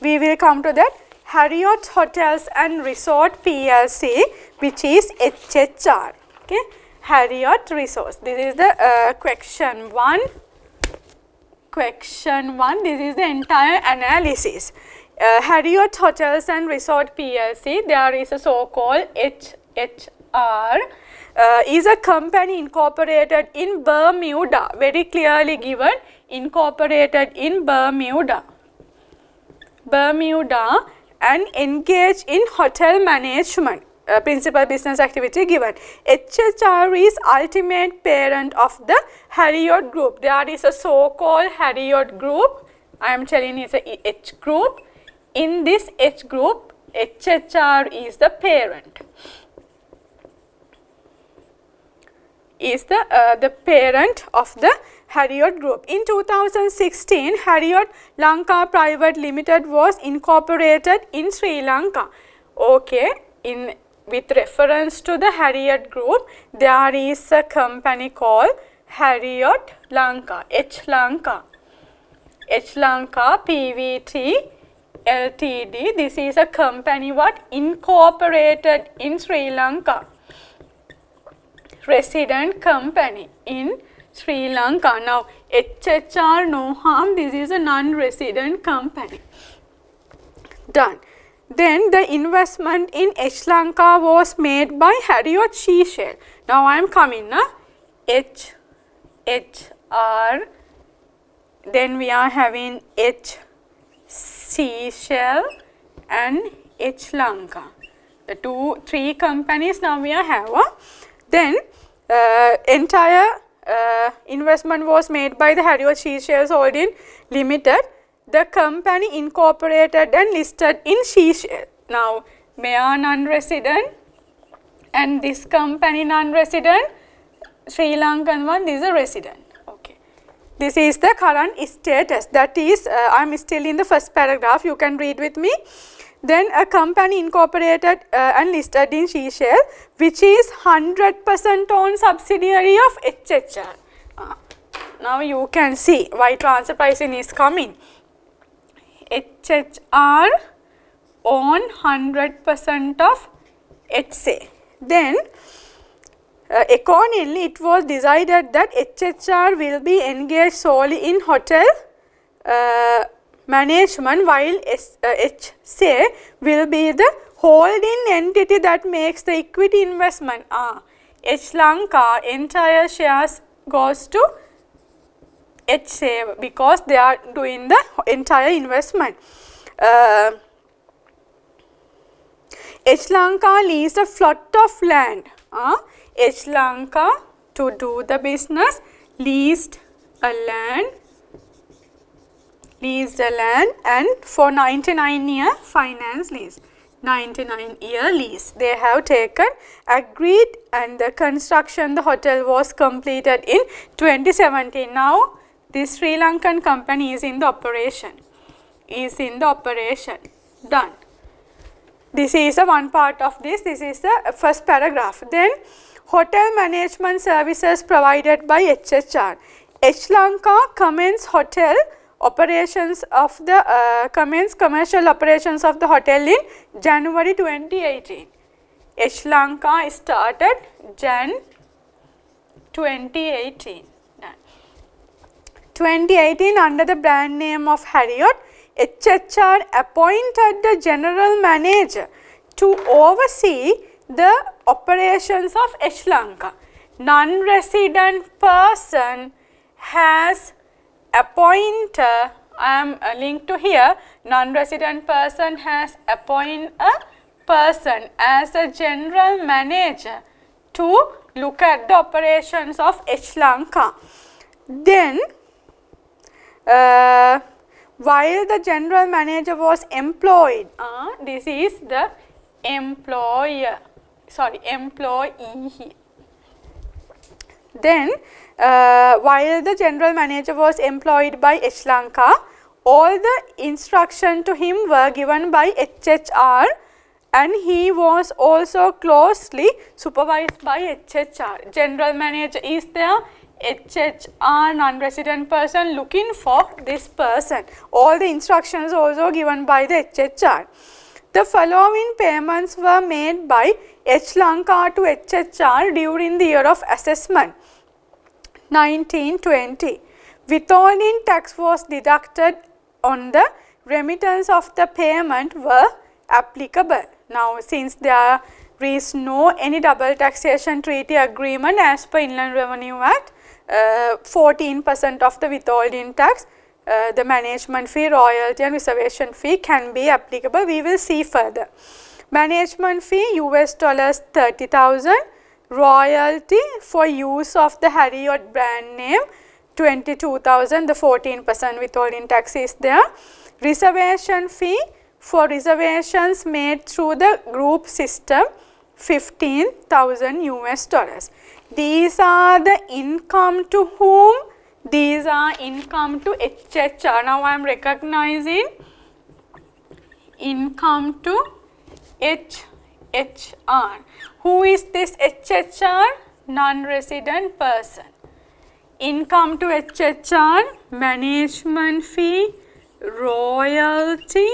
We will come to that. Harriott Hotels and Resort PLC, which is HHR. Okay. Harriott Resorts. This is the question 1. Question 1. This is the entire analysis. Harriott Hotels and Resort PLC, there is a so-called HHR, is a company incorporated in Bermuda, very clearly given, incorporated in Bermuda, and engaged in hotel management, principal business activity given. HHR is ultimate parent of the Harriott Group. There is a so-called Harriott Group. I am telling you it's a H group. In this H group, HHR is the parent. Is the parent of the Harriott Group. In 2016, Harriott Lanka Private Limited was incorporated in Sri Lanka. Okay, with reference to the Harriott Group, there is a company called Harriott Lanka, H Lanka PVT Ltd. This is a company what incorporated in Sri Lanka. Resident company in Sri Lanka. Now HHR no harm, this is a non-resident company. Done. Then the investment in H Lanka was made by Harriott Seashell. Now I am coming na HHR, then we are having H Seashell and H Lanka. The 3 companies now we have. Then entire investment was made by the Harriott Seashells Holding Limited. The company incorporated and listed in Seashell. Now, they are non-resident and this company non-resident, Sri Lankan one, this is a resident. Okay. This is the current status. That is, I am still in the first paragraph, you can read with me. Then a company incorporated and listed in Seashell, which is 100% owned subsidiary of HHR. Now you can see why transfer pricing is coming. HHR own 100% of HSA. Then accordingly it was decided that HHR will be engaged solely in hotel management, while HSA will be the holding entity that makes the equity investment. H Lanka entire shares goes to HSA because they are doing the entire investment. H Lanka leased a plot of land. H Lanka, to do the business, leased a land and for 99-year finance lease, 99-year lease they have taken, agreed, and the construction, the hotel was completed in 2017. Now this Sri Lankan company is in the operation, done. This is the one part of this is the first paragraph. Then hotel management services provided by HHR. H Lanka commenced hotel operations of the commercial operations of the hotel in January 2018. H Lanka started Jan 2018. 2018 under the brand name of Harriott, HHR appointed the general manager to oversee the operations of H Lanka. Non-resident person has appoint, I am linked to here, non-resident person has appoint a person as a general manager to look at the operations of H Lanka. Then while the general manager was employed, this is the employer, sorry, employee. Then while the general manager was employed by H Lanka, all the instructions to him were given by HHR, and he was also closely supervised by HHR. General manager is there, HHR, non-resident person, looking for this person. All the instructions also given by the HHR. The following payments were made by H Lanka to HHR during the year of assessment 1920. Withholding tax was deducted on the remittance of the payment were applicable. Now, since there is no any double taxation treaty agreement as per Inland Revenue Act, 14% of the withholding tax, the management fee, royalty and reservation fee can be applicable. We will see further. Management fee US dollars 30,000, royalty for use of the Harriot brand name 22,000, the 14% withholding tax is there. Reservation fee for reservations made through the group system 15,000 US dollars. These are the income to whom? These are income to HHR. Now I am recognizing income to HHR. Who is this HHR? Non-resident person. Income to HHR, management fee, royalty,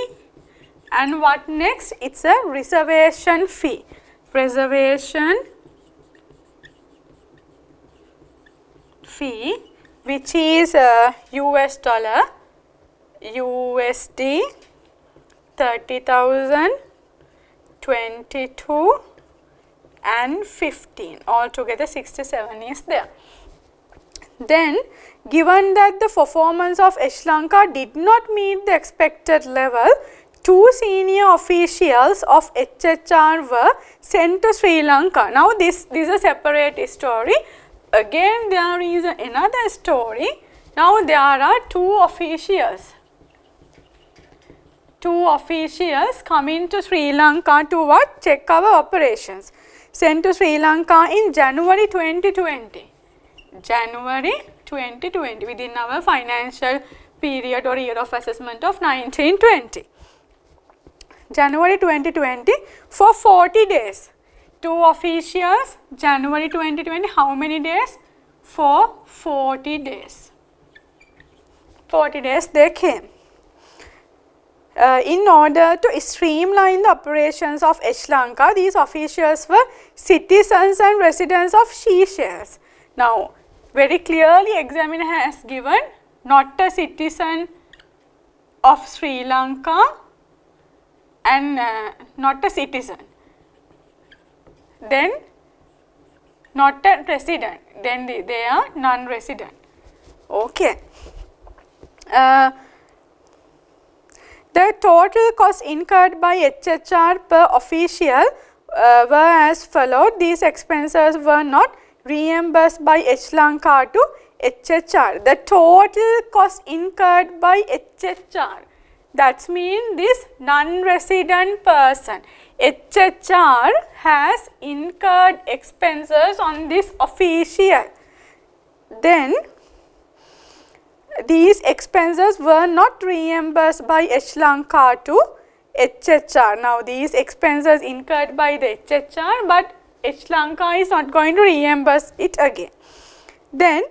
and what next? It's a reservation fee. Reservation fee, which is US dollar, USD 30,000, 22 and 15, altogether 67 is there. Then, given that the performance of H Lanka did not meet the expected level, 2 senior officials of HHR were sent to Sri Lanka. Now, this is a separate story. Again, there is another story. Now, there are 2 officials. 2 officials coming to Sri Lanka to what? Check our operations. Sent to Sri Lanka in January 2020. January 2020, within our financial period or year of assessment of 1920. January 2020 for 40 days. 2 officials, January 2020, how many days? For 40 days. 40 days they came. In order to streamline the operations of H Lanka, these officials were citizens and residents of Seychelles. Now, very clearly examiner has given not a citizen of Sri Lanka and not a citizen, then not a resident, then they are non-resident. Okay. The total cost incurred by HHR per official were as followed. These expenses were not reimbursed by H Lanka to HHR. The total cost incurred by HHR, that means this non-resident person, HHR has incurred expenses on this official. Then these expenses were not reimbursed by H Lanka to HHR. Now, these expenses incurred by the HHR, but H Lanka is not going to reimburse it again. Then,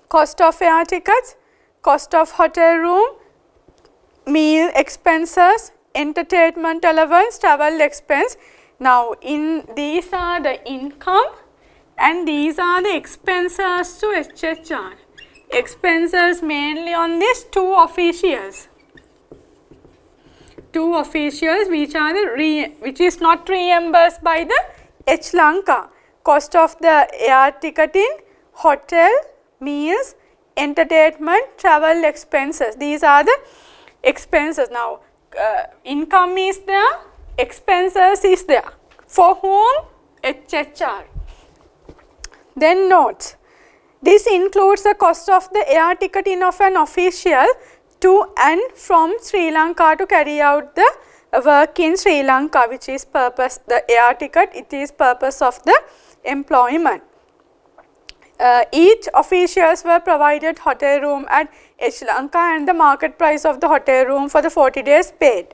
cost of air tickets, cost of hotel room, meal expenses, entertainment allowance, travel expense. Now, these are the income and these are the expenses to HHR. Expenses mainly on these 2 officials. 2 officials which are which is not reimbursed by the H Lanka. Cost of the air ticketing, hotel, meals, entertainment, travel expenses. These are the expenses. Now, income is there, expenses is there. For whom? HHR. Then notes. This includes the cost of the air ticketing of an official to and from Sri Lanka to carry out the work in Sri Lanka, which is purpose, the air ticket, it is purpose of the employment. Each officials were provided hotel room at Sri Lanka and the market price of the hotel room for the 40 days paid.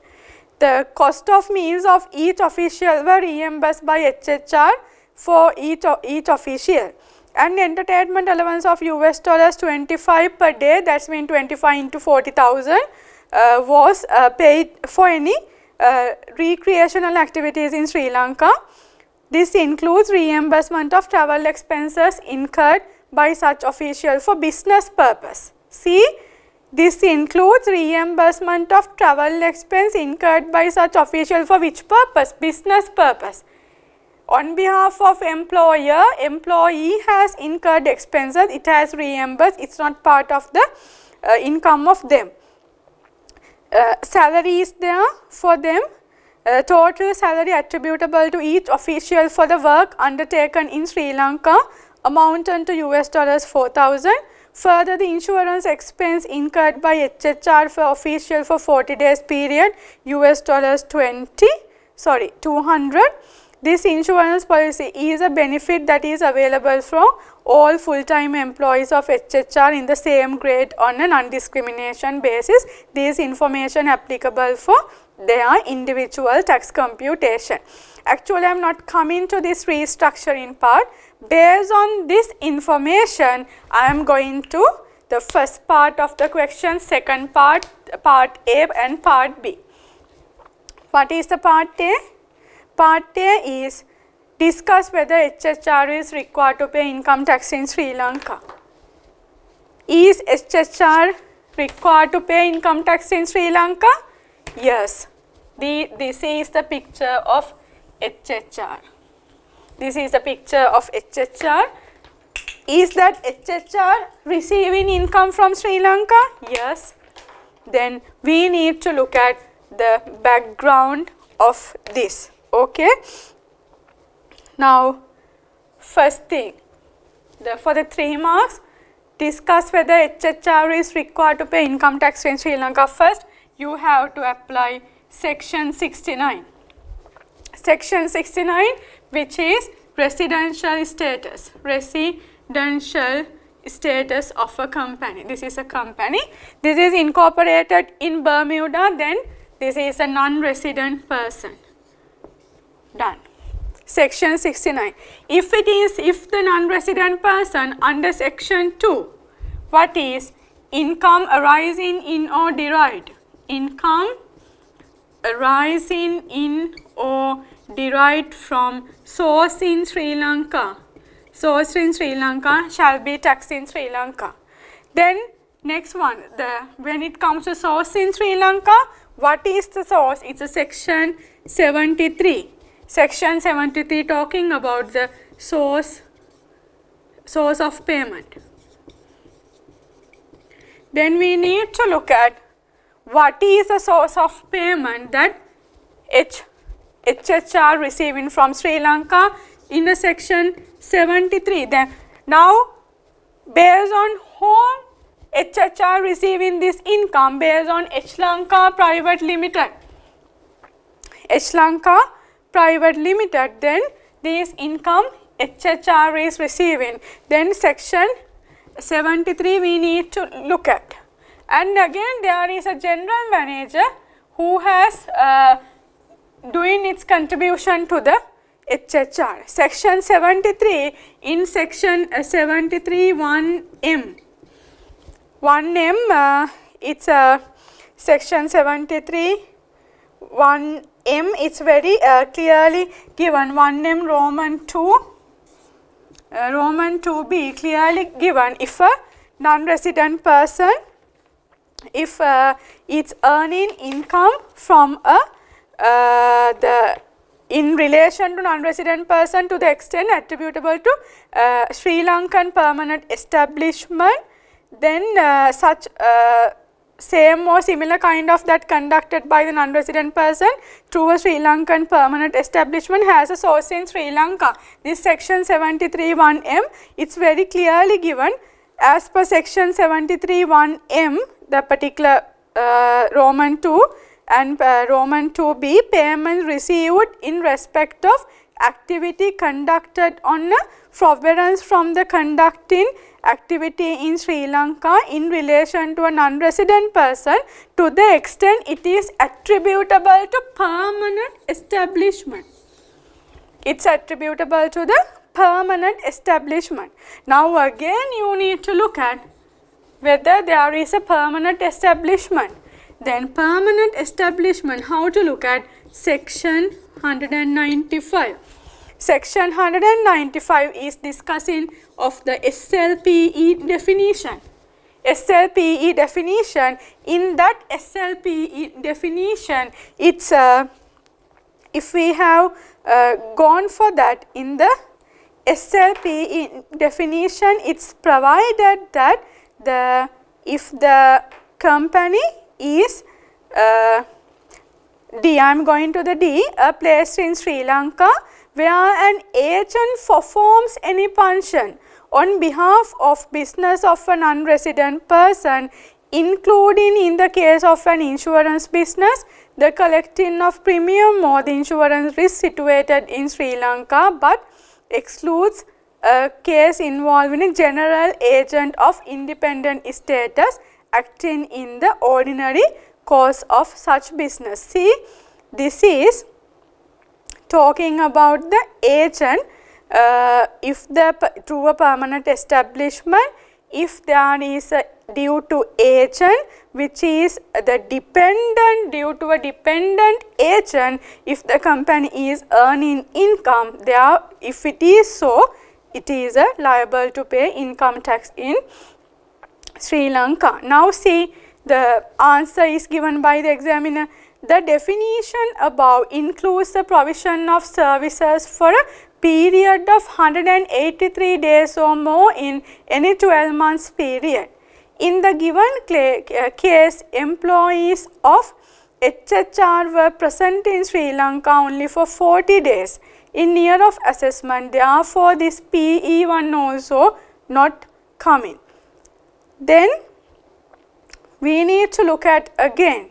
The cost of meals of each official were reimbursed by HHR for each official. And entertainment allowance of US dollars 25 per day, that's mean 25 into 40,000 was paid for any recreational activities in Sri Lanka. This includes reimbursement of travel expenses incurred by such official for business purpose. See, this includes reimbursement of travel expense incurred by such official for which purpose? Business purpose. On behalf of employer, employee has incurred expenses, it has reimbursed, it is not part of the income of them. Salary is there for them, total salary attributable to each official for the work undertaken in Sri Lanka amounted to US dollars 4,000. Further, the insurance expense incurred by HHR for official for 40 days period US dollars 200. This insurance policy is a benefit that is available from all full-time employees of HHR in the same grade on a non-discrimination basis. This information applicable for their individual tax computation. Actually, I am not coming to this restructuring part. Based on this information, I am going to the first part of the question, second part, part A and part B. What is the part A? Part A is discuss whether HHR is required to pay income tax in Sri Lanka. Is HHR required to pay income tax in Sri Lanka? Yes. This is the picture of HHR. This is the picture of HHR. Is that HHR receiving income from Sri Lanka? Yes. Then we need to look at the background of this. Okay. Now, first thing, for the 3 marks, discuss whether HHR is required to pay income tax in Sri Lanka. First, you have to apply section 69. Section 69, which is residential status. Residential status of a company. This is a company. This is incorporated in Bermuda. Then this is a non-resident person. Done. Section 69. If the non-resident person under section 2, what is income arising in or derived? Income arising in or derived from source in Sri Lanka. Source in Sri Lanka shall be taxed in Sri Lanka. Then next one, when it comes to source in Sri Lanka, what is the source? It's a section 73. Section 73 talking about the source of payment. Then we need to look at what is the source of payment that HHR receiving from Sri Lanka in the section 73. Then now based on whom HHR receiving this income, based on Sri Lanka Private Limited. Sri Lanka Private Limited, then this income HHR is receiving. Then section 73 we need to look at. And again there is a general manager who has doing its contribution to the HHR. Section 73, in section 73 1M. 1M, it's section 73 1M, it's very clearly given. 1M Roman 2, Roman 2B clearly given. If a non-resident person, if it's earning income from in relation to non-resident person to the extent attributable to Sri Lankan permanent establishment, then such same or similar kind of that conducted by the non-resident person through a Sri Lankan permanent establishment has a source in Sri Lanka. This section 73(1)(m), it's very clearly given as per section 73(1)(m), the particular Roman 2 and Roman 2b, payment received in respect of activity conducted on a forbearance from the conducting activity in Sri Lanka in relation to a non-resident person to the extent it is attributable to permanent establishment. It's attributable to the permanent establishment. Now again you need to look at whether there is a permanent establishment. Then permanent establishment, how to look at section 195. Section 195 is discussing of the SLPE definition. SLPE definition, in that SLPE definition, it's if we have gone for that, in the SLPE definition, it's provided that if the company is D, I am going to the D, a place in Sri Lanka where an agent performs any function on behalf of business of a non-resident person, including in the case of an insurance business, the collecting of premium or the insurance risk situated in Sri Lanka, but excludes a case involving a general agent of independent status acting in the ordinary course of such business. See, this is talking about the agent, if through a permanent establishment, if there is a due to agent which is the dependent, due to a dependent agent, if the company is earning income, there, if it is so, it is liable to pay income tax in Sri Lanka. Now see, the answer is given by the examiner. The definition above includes the provision of services for a period of 183 days or more in any 12 months period. In the given case, employees of HHR were present in Sri Lanka only for 40 days in year of assessment. Therefore, this PE1 also not coming. Then we need to look at again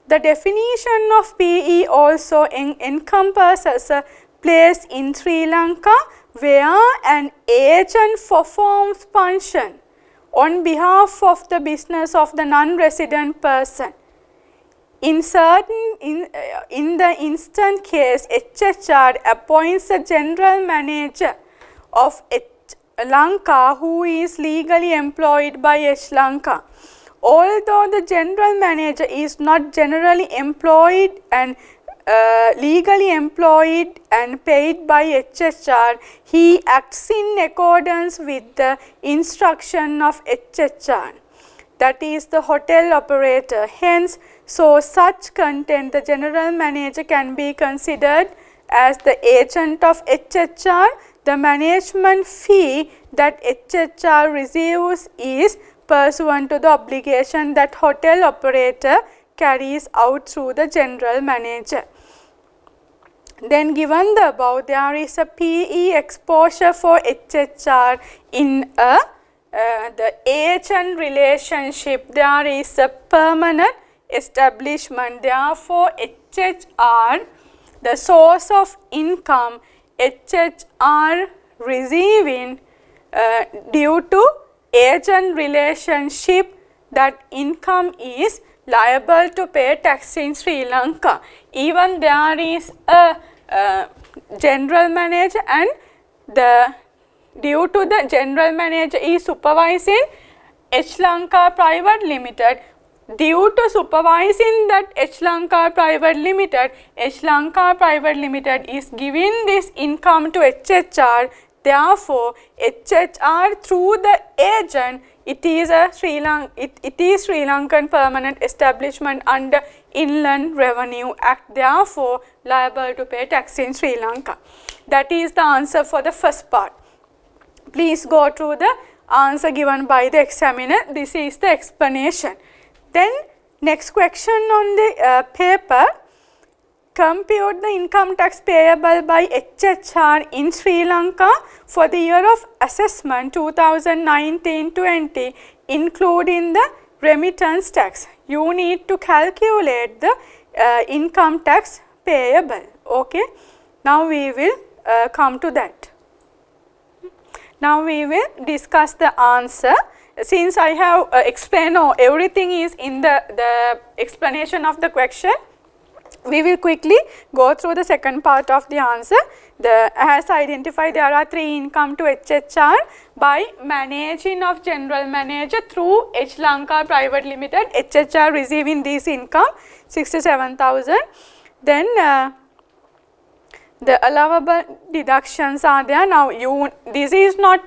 the definition of PE also encompasses a place in Sri Lanka where an agent performs function on behalf of the business of the non-resident person. In the instant case, HHR appoints a general manager of Lanka who is legally employed by Sri Lanka. Although the general manager is not generally employed and legally employed and paid by HHR, he acts in accordance with the instruction of HHR, that is the hotel operator. Hence, so such content, the general manager can be considered as the agent of HHR. The management fee that HHR receives is pursuant to the obligation that hotel operator carries out through the general manager. Then given the above, there is a PE exposure for HHR in the agent relationship. There is a permanent establishment. Therefore, HHR, the source of income, HHR receiving due to agent relationship, that income is liable to pay tax in Sri Lanka. Even there is a general manager and due to the general manager is supervising Sri Lanka Private Limited, due to supervising that Sri Lanka Private Limited, Sri Lanka Private Limited is giving this income to HHR. Therefore, HHR through the agent, it is Sri Lankan permanent establishment under Inland Revenue Act. Therefore, liable to pay tax in Sri Lanka. That is the answer for the first part. Please go through the answer given by the examiner. This is the explanation. Then next question on the paper, compute the income tax payable by HHR in Sri Lanka for the year of assessment 2019-20, including the remittance tax. You need to calculate the income tax payable. Okay, now we will come to that. Now we will discuss the answer. Since I have explained everything is in the explanation of the question, we will quickly go through the second part of the answer. As identified, there are 3 income to HHR by managing of general manager through H Lanka Private Limited. HHR receiving this income 67,000. Then the allowable deductions are there. Now this is not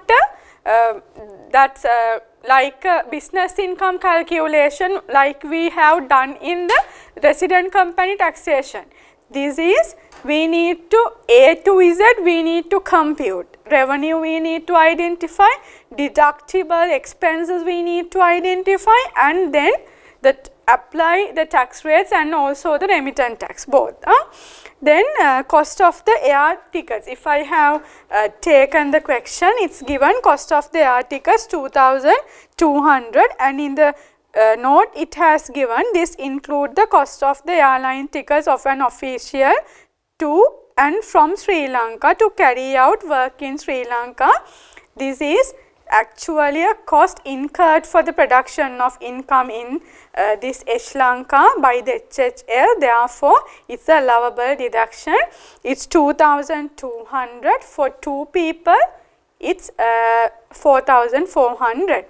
that's like a business income calculation like we have done in the resident company taxation. This is, we need to A to Z, we need to compute. Revenue we need to identify, deductible expenses we need to identify, and then apply the tax rates and also the remittance tax both. Then cost of the air tickets. If I have taken the question, it's given cost of the air tickets 2,200, and in the note it has given this include the cost of the airline tickets of an official to and from Sri Lanka to carry out work in Sri Lanka. This is actually a cost incurred for the production of income in this Sri Lanka by the HHL. Therefore, it's a allowable deduction. It's 2,200 for 2 people. It's 4,400.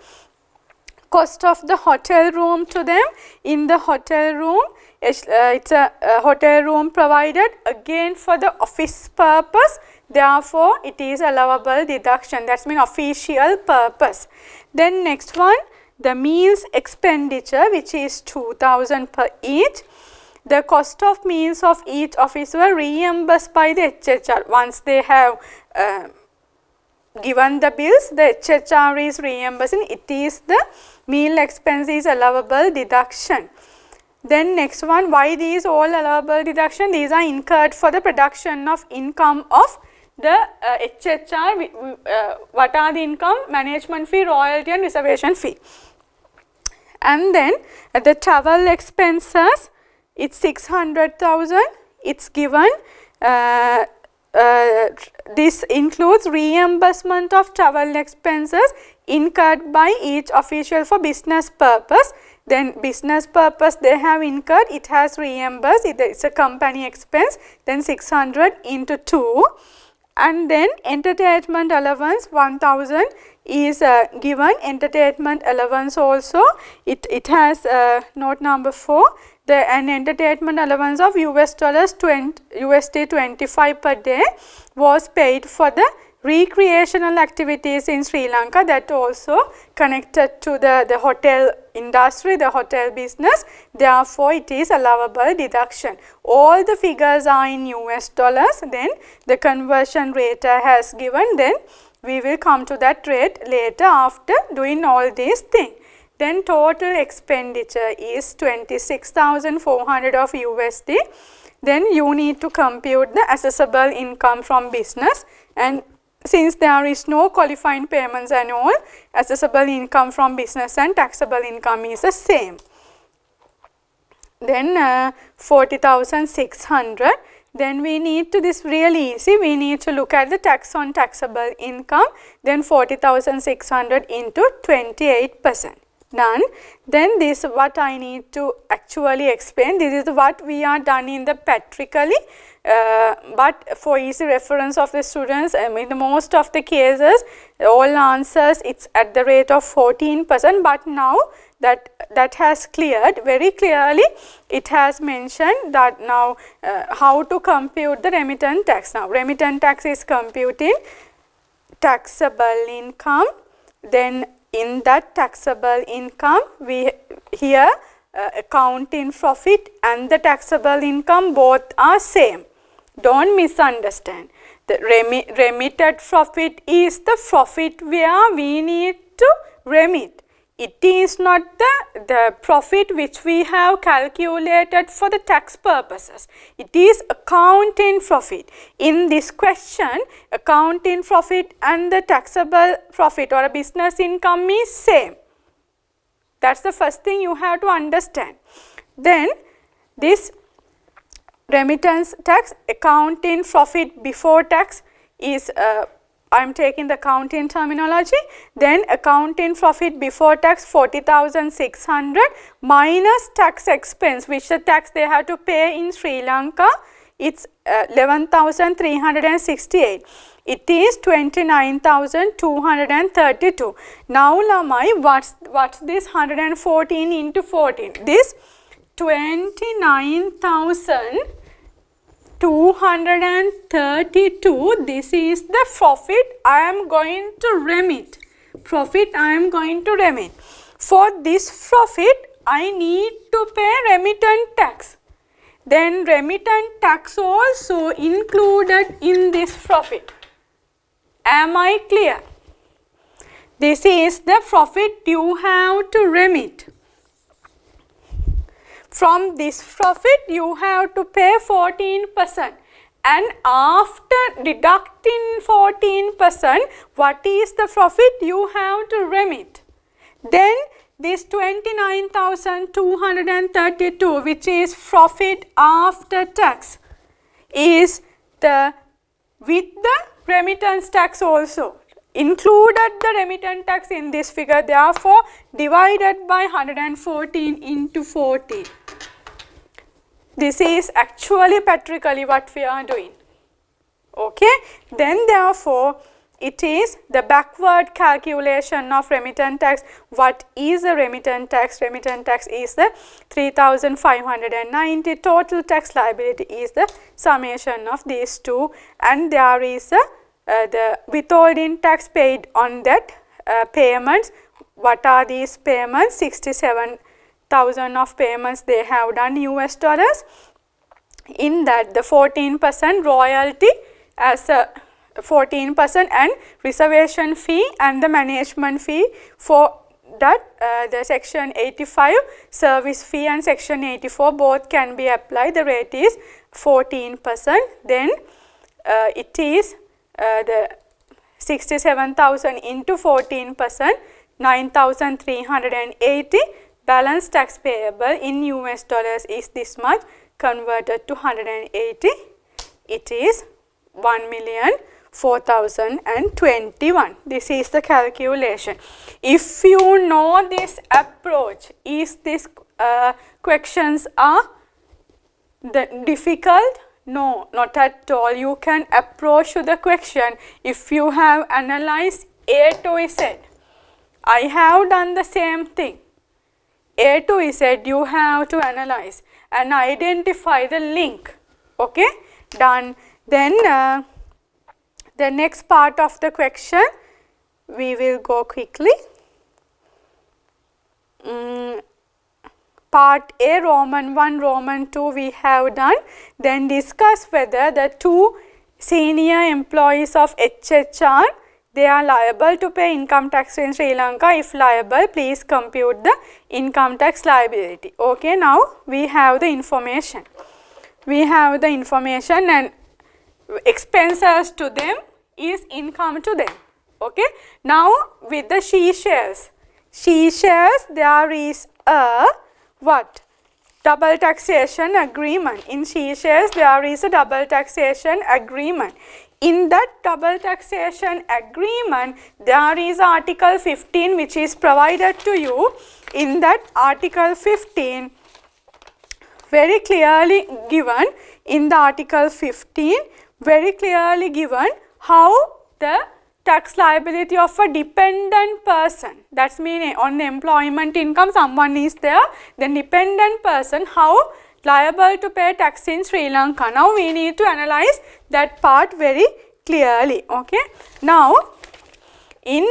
Cost of the hotel room to them. In the hotel room, it's a hotel room provided again for the office purpose. Therefore, it is allowable deduction. That's mean official purpose. Then next one, the meals expenditure, which is 2,000 per each. The cost of meals of each officer reimbursed by the HHR. Once they have given the bills, the HHR is reimbursing. It is the meal expense is allowable deduction. Then next one, why these all allowable deduction? These are incurred for the production of income of the HHR. What are the income? Management fee, royalty and reservation fee. And then the travel expenses, it's 600,000. It's given. This includes reimbursement of travel expenses incurred by each official for business purpose. Then business purpose they have incurred, it has reimbursed, it's a company expense. Then 600 into 2. And then entertainment allowance 1,000 is given. Entertainment allowance also, it has note number 4. An entertainment allowance of USD 25 per day was paid for the recreational activities in Sri Lanka. That also connected to the hotel industry, the hotel business. Therefore, it is allowable deduction. All the figures are in US dollars. Then the conversion rate has given. Then we will come to that rate later after doing all these things. Then total expenditure is 26,400 of USD. Then you need to compute the assessable income from business, and since there is no qualifying payments and all, assessable income from business and taxable income is the same. Then 40,600. Then we need to, this really easy, we need to look at the tax on taxable income. Then 40,600 into 28%. Done. Then this what I need to actually explain. This is what we are done in the practically, but for easy reference of the students, in the most of the cases, all answers it's at the rate of 14%. But now that has cleared very clearly. It has mentioned that now how to compute the remittance tax. Now remittance tax is computing taxable income. Then in that taxable income, we here accounting profit and the taxable income both are same. Don't misunderstand. The remitted profit is the profit where we need to remit. It is not the profit which we have calculated for the tax purposes. It is accounting profit. In this question, accounting profit and the taxable profit or a business income is same. That's the first thing you have to understand. Then this remittance tax, accounting profit before tax is I am taking the accounting terminology. Then accounting profit before tax 40,600 minus tax expense, which the tax they have to pay in Sri Lanka, it's 11,368. It is 29,232. Now Lamai, what's this 114 into 14? This 29,232, this is the profit I am going to remit. Profit I am going to remit. For this profit, I need to pay remittance tax. Then remittance tax also included in this profit. Am I clear? This is the profit you have to remit. From this profit, you have to pay 14%. And after deducting 14%, what is the profit you have to remit? Then this 29,232, which is profit after tax, is the with the remittance tax also. Included the remittance tax in this figure, therefore divided by 114 into 14. This is actually practically what we are doing. Okay, then therefore it is the backward calculation of remittance tax. What is the remittance tax? Remittance tax is the 3,590. Total tax liability is the summation of these two, and there is the withholding tax paid on that payments. What are these payments? 67,000 of payments they have done US dollars. In that the 14% royalty as a 14% and reservation fee and the management fee for that the section 85 service fee and section 84 both can be applied. The rate is 14%. Then it is the 67,000 into 14%, 9,380. Balance tax payable in US dollars is this much, converted to 180. It is 1,04,021. This is the calculation. If you know this approach, is this questions are difficult? No, not at all. You can approach the question if you have analyzed A to Z. I have done the same thing. A to Z you have to analyze and identify the link. Okay, done. Then the next part of the question we will go quickly. Part A, Roman 1, Roman 2 we have done. Then discuss whether the two senior employees of HHR, they are liable to pay income tax in Sri Lanka. If liable, please compute the income tax liability. Okay, now we have the information. We have the information and expenses to them is income to them. Okay, now with the she shares. She shares, there is a what? Double taxation agreement. In she shares, there is a double taxation agreement. In that double taxation agreement, there is Article 15 which is provided to you. In that Article 15, very clearly given, in the Article 15, very clearly given how the tax liability of a dependent person, that's meaning on the employment income someone is there, then dependent person how liable to pay tax in Sri Lanka. Now we need to analyze that part very clearly. Okay, now in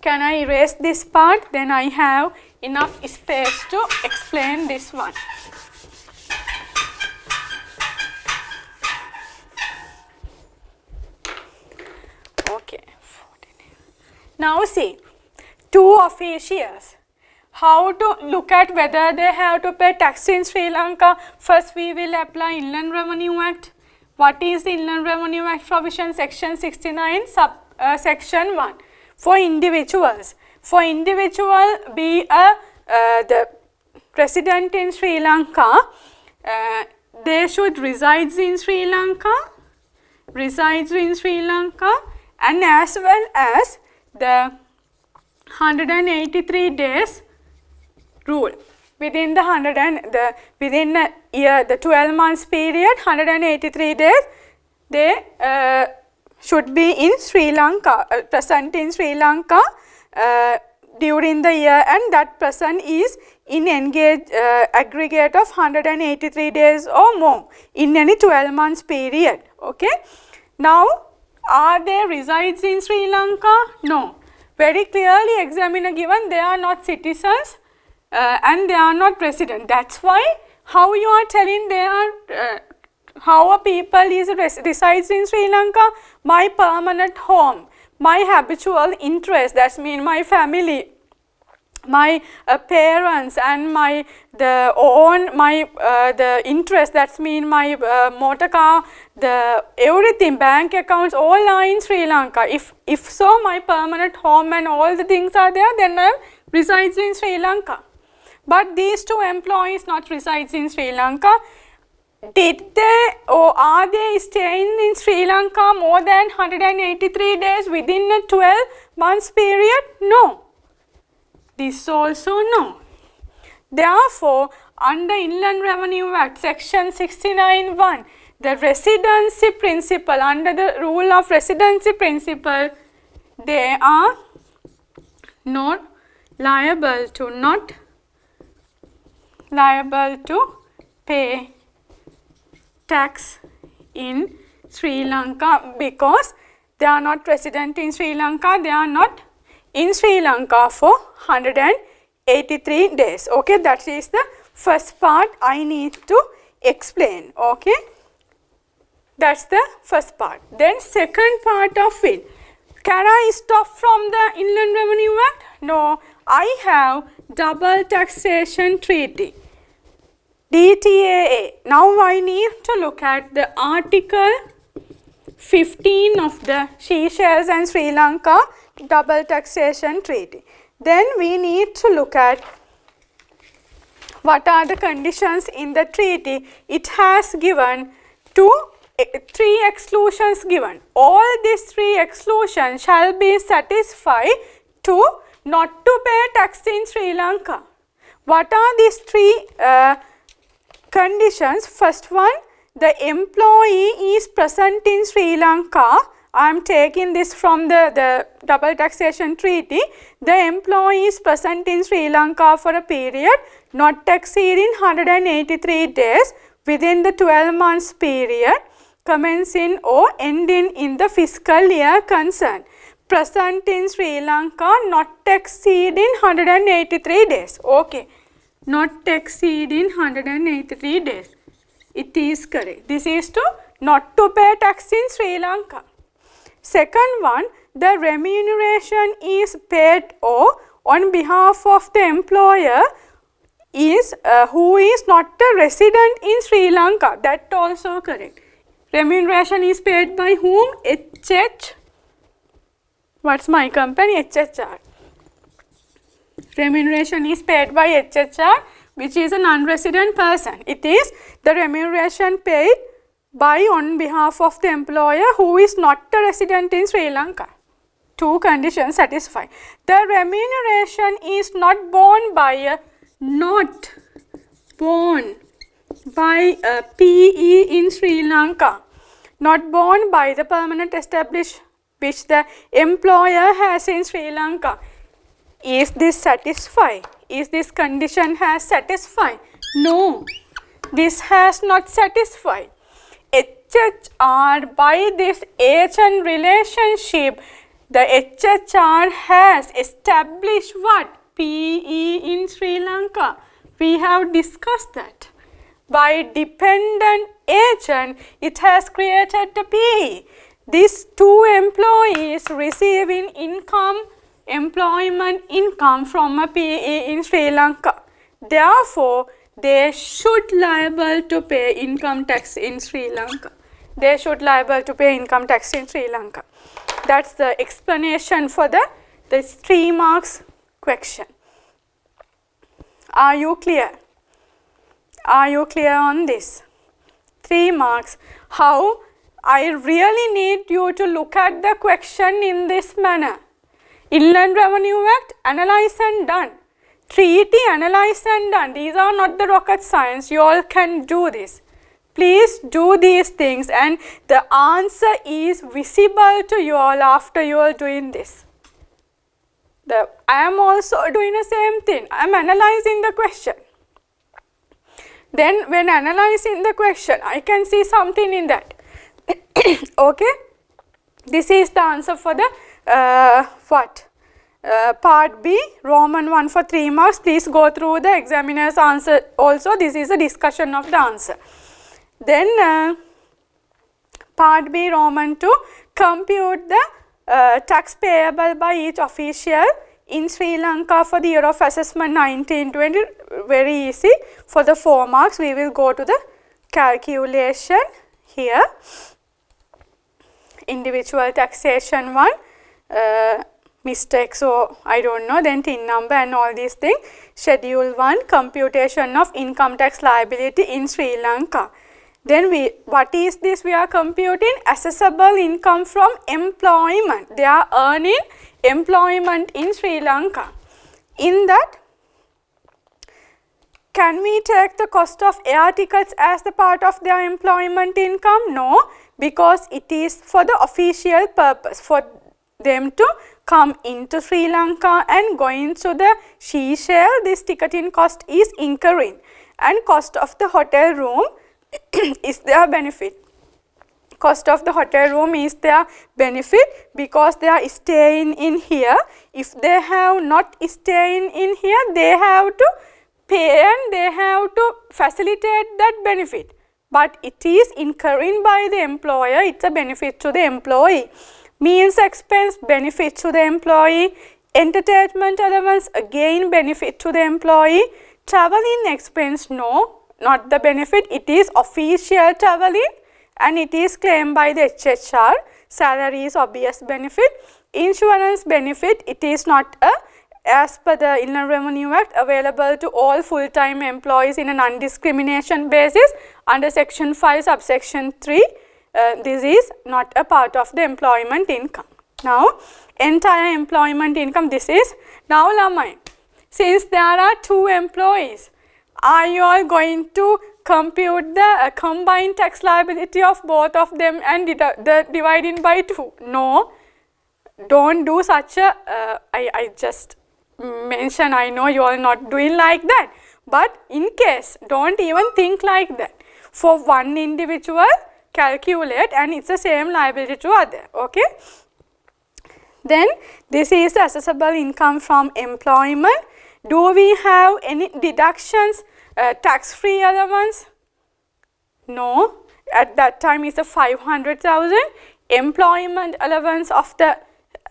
can I erase this part, then I have enough space to explain this one. Okay, now see, two officials. How to look at whether they have to pay tax in Sri Lanka? First we will apply Inland Revenue Act. What is the Inland Revenue Act provision? Section 69 section 1 for individuals. For individual be the resident in Sri Lanka, they should reside in Sri Lanka, and as well as the 183 days rule. Within within a year, the 12 months period, 183 days, they should be in Sri Lanka, present in Sri Lanka during the year, and that person is in aggregate of 183 days or more in any 12 months period. Okay. Now, are they resides in Sri Lanka? No. Very clearly examiner given they are not citizens and they are not resident. That's why how you are telling they are how a people is resides in Sri Lanka? My permanent home, my habitual interest, that means my family, my parents, and my the interest, that means my motor car, the everything, bank accounts, all are in Sri Lanka. If so, my permanent home and all the things are there, then I resides in Sri Lanka. But these two employees not resides in Sri Lanka. Did they or are they staying in Sri Lanka more than 183 days within a 12 months period? No. This also no. Therefore, under Inland Revenue Act section 69(1), the residency principle, under the rule of residency principle, they are not liable to pay tax in Sri Lanka because they are not resident in Sri Lanka, they are not in Sri Lanka for 183 days. Okay, that is the first part I need to explain. Okay, that's the first part. Then second part of it, can I stop from the Inland Revenue Act? No, I have double taxation treaty, DTAA. Now I need to look at the article 15 of the Seychelles and Sri Lanka double taxation treaty. Then we need to look at what are the conditions in the treaty. It has given three exclusions given. All these three exclusions shall be satisfied to not to pay tax in Sri Lanka. What are these three conditions? First one, the employee is present in Sri Lanka. I am taking this from the double taxation treaty. The employee is present in Sri Lanka for a period not exceeding 183 days within the 12 months period commencing or ending in the fiscal year concerned. Present in Sri Lanka not exceeding 183 days. Okay. Not exceeding 183 days. It is correct. This is to not to pay tax in Sri Lanka. Second one, the remuneration is paid or on behalf of the employer is who is not a resident in Sri Lanka. That also correct. Remuneration is paid by whom? HH. What's my company? HHR. Remuneration is paid by HHR, which is a non-resident person. It is the remuneration paid by on behalf of the employer who is not a resident in Sri Lanka. Two conditions satisfied. The remuneration is not borne by a PE in Sri Lanka, not borne by the permanent established which the employer has in Sri Lanka. Is this satisfied? Is this condition has satisfied? No, this has not satisfied. HHR, by this agent relationship, the HHR has established what? PE in Sri Lanka. We have discussed that. By dependent agent, it has created a PE. These two employees receiving income employment income from a PE in Sri Lanka. Therefore, they should liable to pay income tax in Sri Lanka. They should liable to pay income tax in Sri Lanka. That's the explanation for this 3 marks question. Are you clear? Are you clear on this? 3 marks. How? I really need you to look at the question in this manner. Inland Revenue Act, analyze and done. Treaty, analyze and done. These are not the rocket science. You all can do this. Please do these things and the answer is visible to you all after you are doing this. I am also doing the same thing. I am analyzing the question. Then when analyzing the question, I can see something in that. Okay? This is the answer for the part B, Roman 1 for 3 marks. Please go through the examiner's answer also. This is a discussion of the answer. Then part B, Roman 2, compute the tax payable by each official in Sri Lanka for the year of assessment 1920. Very easy. For the 4 marks, we will go to the calculation here. Individual taxation 1, mistake, so I don't know, then TIN number and all these things. Schedule 1, computation of income tax liability in Sri Lanka. Then what is this we are computing? Assessable income from employment. They are earning employment in Sri Lanka. In that, can we take the cost of air tickets as the part of their employment income? No, because it is for the official purpose, for them to come into Sri Lanka and going to the Seychelles. This ticketing cost is incurring, and cost of the hotel room is their benefit. Cost of the hotel room is their benefit because they are staying in here. If they have not staying in here, they have to pay and they have to facilitate that benefit. But it is incurring by the employer, it's a benefit to the employee. Meals expense, benefit to the employee. Entertainment allowance, again benefit to the employee. Traveling expense, no, not the benefit. It is official traveling and it is claimed by the HHR. Salary is obvious benefit. Insurance benefit, it is not as per the Inland Revenue Act available to all full-time employees in a non-discrimination basis under section 5 subsection 3. This is not a part of the employment income. Now, entire employment income, this is. Now, Lamai, since there are 2 employees, are you all going to compute the combined tax liability of both of them and dividing by 2? No, don't do such a, I just mention, I know you all not doing like that, but in case, don't even think like that. For one individual, calculate and it's the same liability to other, okay? Then this is the assessable income from employment. Do we have any deductions, tax-free allowance? No, at that time it's a 500,000. Employment allowance of the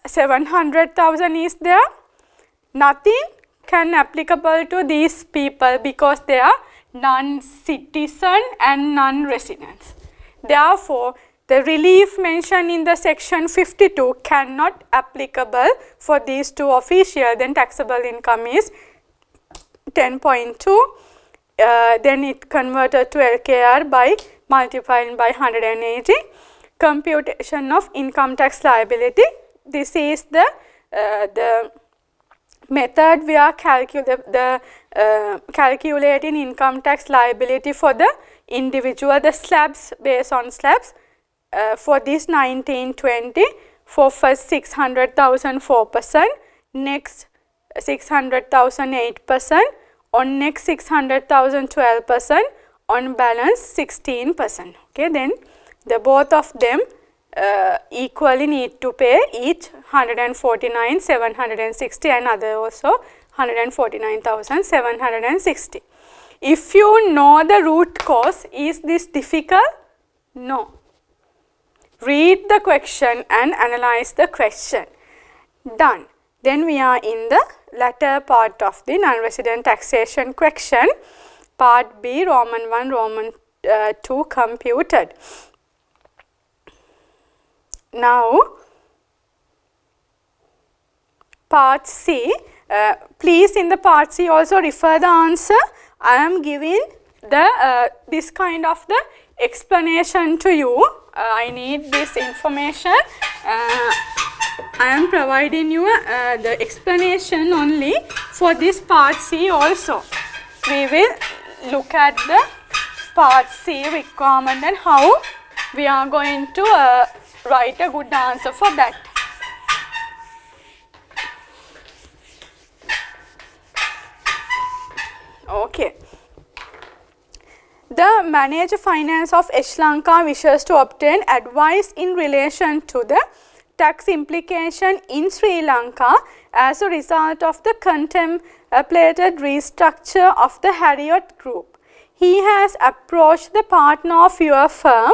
700,000 is there. Nothing can applicable to these people because they are non-citizen and non-residents. Therefore, the relief mentioned in the section 52 cannot applicable for these 2 officials. Then taxable income is 10.2. Then it converted to LKR by multiplying by 180. Computation of income tax liability. This is the method we are calculating income tax liability for the individual, the slabs, based on slabs. For this 1920, for first 600,000 4%, next 600,000 8%, on next 600,000 12%, on balance 16%. Okay, then the both of them equally need to pay each 149,760 and other also 149,760. If you know the root cause, is this difficult? No. Read the question and analyze the question. Done. Then we are in the latter part of the non-resident taxation question, part B, Roman 1, Roman 2 computed. Now, part C, please in the part C also refer the answer. I am giving the this kind of the explanation to you. I need this information. I am providing you the explanation only for this part C also. We will look at the part C requirement and how we are going to write a good answer for that. Okay. The manager finance of Sri Lanka wishes to obtain advice in relation to the tax implication in Sri Lanka as a result of the contemplated restructure of the Harriott Group. He has approached the partner of your firm,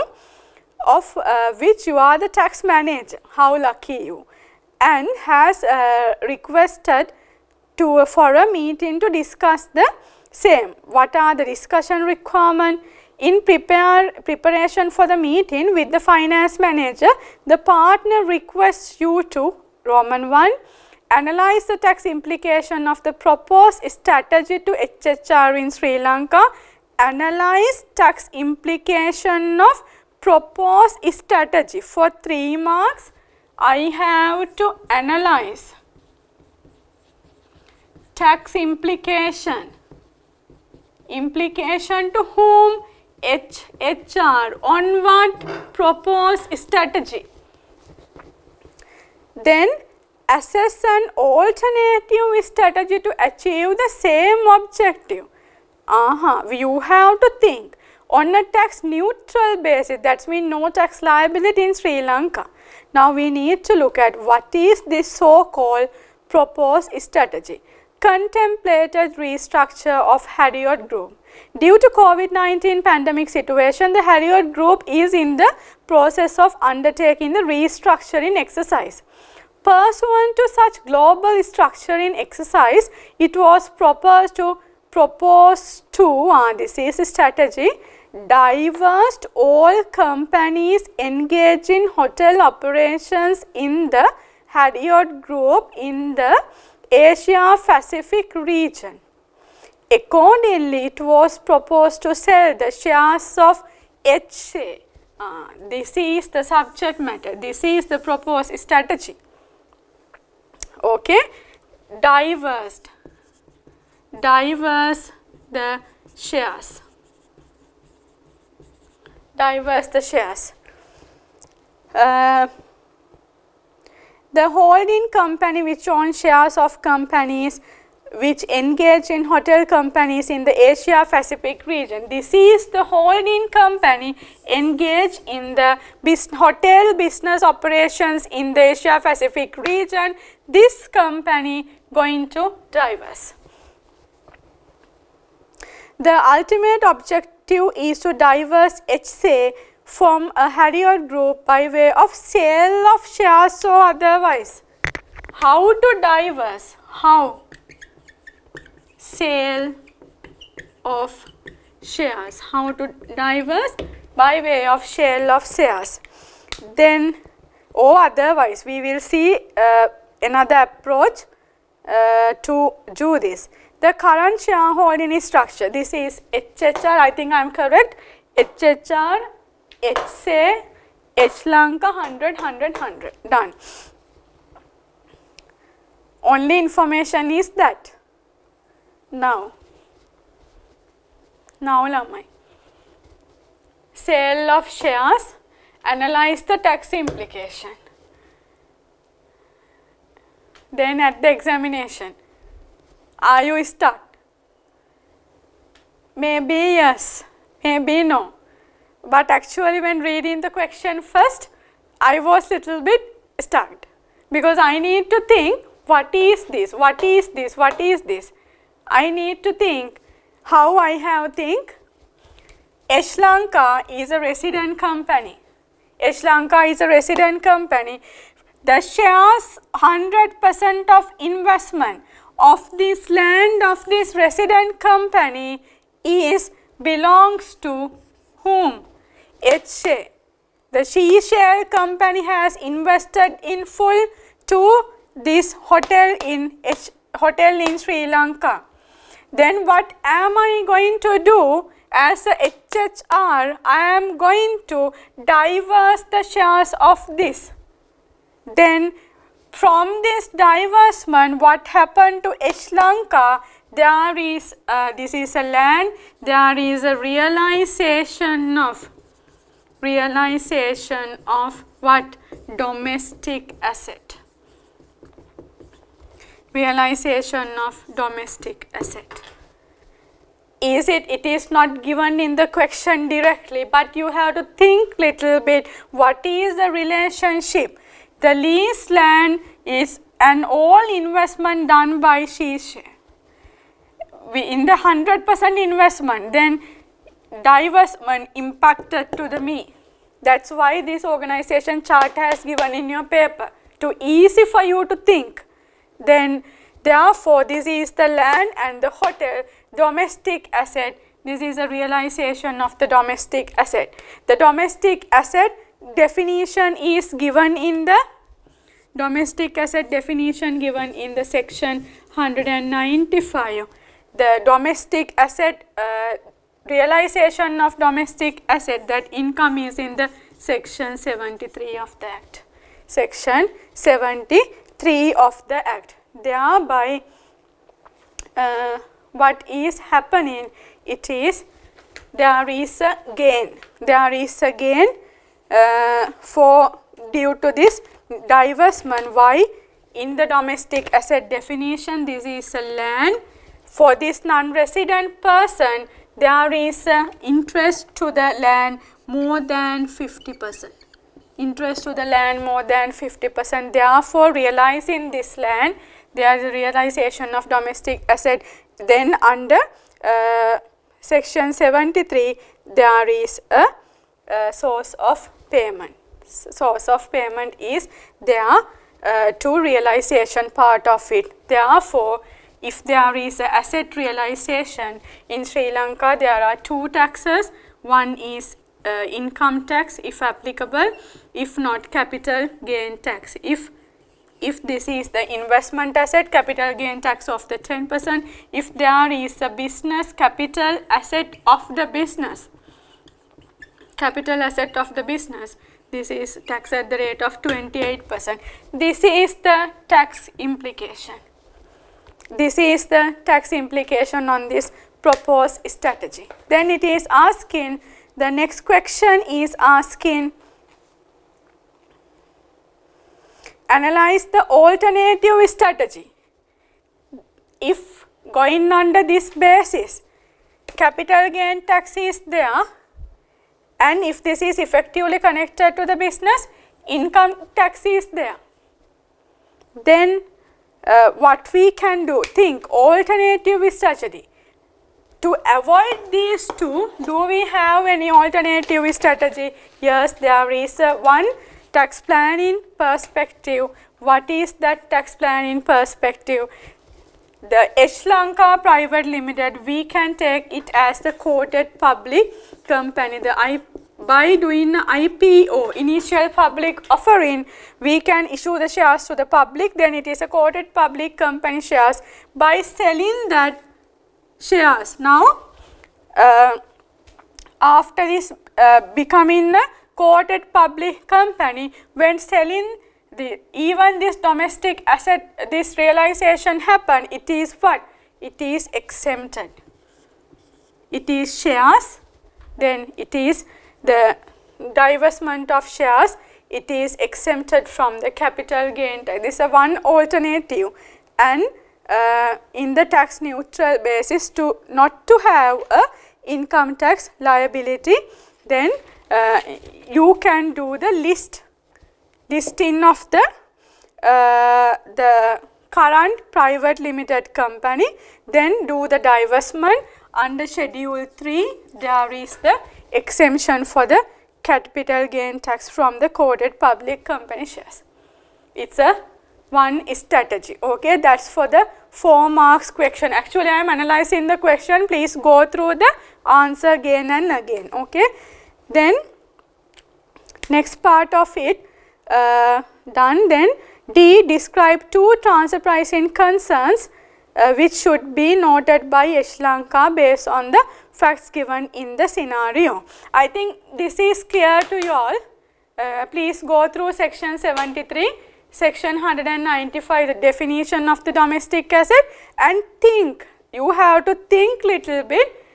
of which you are the tax manager. How lucky you! And has requested for a meeting to discuss the same. What are the discussion requirements? In preparation for the meeting with the finance manager, the partner requests you to, Roman 1, analyze the tax implication of the proposed strategy to HHR in Sri Lanka. Analyze tax implication of proposed strategy. For 3 marks, I have to analyze tax implication. Implication to whom? HHR. On what? Proposed strategy. Then assess an alternative strategy to achieve the same objective. You have to think on a tax neutral basis. That means no tax liability in Sri Lanka. Now we need to look at what is this so-called proposed strategy. Contemplated restructure of Harriott Group. Due to COVID-19 pandemic situation, the Harriott Group is in the process of undertaking the restructuring exercise. Pursuant to such global structuring exercise, it was proposed to this is a strategy, divest all companies engaged in hotel operations in the Harriott Group in the Asia Pacific region. Accordingly, it was proposed to sell the shares of HC. This is the subject matter. This is the proposed strategy. Okay. Divest the shares. Divest the shares. The holding company which owns shares of companies which engage in hotel companies in the Asia Pacific region. This is the holding company engaged in the hotel business operations in the Asia Pacific region. This company going to divest. The ultimate objective is to divest HC from a Harriott Group by way of sale of shares or otherwise. How to divest? How? Sale of shares. How to divest? By way of sale of shares. Then or otherwise we will see another approach to do this. The current shareholding structure. This is HHR. I think I am correct. HHR, HC, Sri Lanka 100, 100, 100. Done. Only information is that. Now Lamai. Sale of shares. Analyze the tax implication. Then at the examination. Are you stuck? Maybe yes, maybe no. But actually when reading the question first, I was little bit stuck. Because I need to think, what is this, what is this, what is this? I need to think how I have think. Sri Lanka is a resident company. Sri Lanka is a resident company. the shares 100% of investment of this land of this resident company is belongs to whom? HA. The she share company has invested in full to this hotel in Sri Lanka. Then what am I going to do? As a HHR, I am going to divest the shares of this. Then from this divestment, what happened to Sri Lanka? There is, this is a land, there is a realization of what? Domestic asset. Realization of domestic asset. It is not given in the question directly, but you have to think little bit what is the relationship. The lease land is an all investment done by she share. In the 100% investment, then divestment impacted to the me. That's why this organization chart has given in your paper, to easy for you to think. Then therefore this is the land and the hotel domestic asset. This is a realization of the domestic asset. The domestic asset definition is given in the domestic asset definition given in the section 195. The domestic asset realization of domestic asset, that income is in the section 73 of the Act. Section 73 of the Act. Thereby what is happening, it is there is a gain. There is a gain for due to this divestment. Why? In the domestic asset definition, this is a land. For this non-resident person, there is a interest to the land more than 50%. Interest to the land more than 50%. Therefore, realizing this land, there is a realization of domestic asset. Then under section 73, there is a source of payment. Source of payment is there to realization part of it. Therefore, if there is a asset realization in Sri Lanka, there are two taxes. One is income tax if applicable, if not capital gain tax. If this is the investment asset, capital gain tax of the 10%. If there is a business capital asset of the business, capital asset of the business, this is tax at the rate of 28%. This is the tax implication. This is the tax implication on this proposed strategy. Then it is asking, the next question is asking, analyze the alternative strategy. If going under this basis, capital gain tax is there, and if this is effectively connected to the business, income tax is there. Then what we can do, think alternative strategy. To avoid these two, do we have any alternative strategy? Yes, there is one tax plan in perspective. What is that tax plan in perspective? The Sri Lanka Private Limited, we can take it as the quoted public company. By doing IPO, initial public offering, we can issue the shares to the public, then it is a quoted public company shares. By selling that shares, now after this becoming a quoted public company, when selling even this domestic asset, this realization happen, it is what? It is exempted. It is shares, then it is the divestment of shares, it is exempted from the capital gain tax. This is one alternative. And in the tax neutral basis, to not to have a income tax liability, then you can do the listing of the current private limited company, then do the divestment. Under Schedule 3, there is the exemption for the capital gain tax from the quoted public company shares. it's a one strategy. Okay, that's for the 4 marks question. Actually, I am analyzing the question. Please go through the answer again and again. Okay, then next part of it done. Then D, describe 2 transfer pricing concerns which should be noted by Sri Lanka based on the facts given in the scenario. I think this is clear to you all. Please go through section 73, section 195, the definition of the domestic asset, and think. You have to think little bit.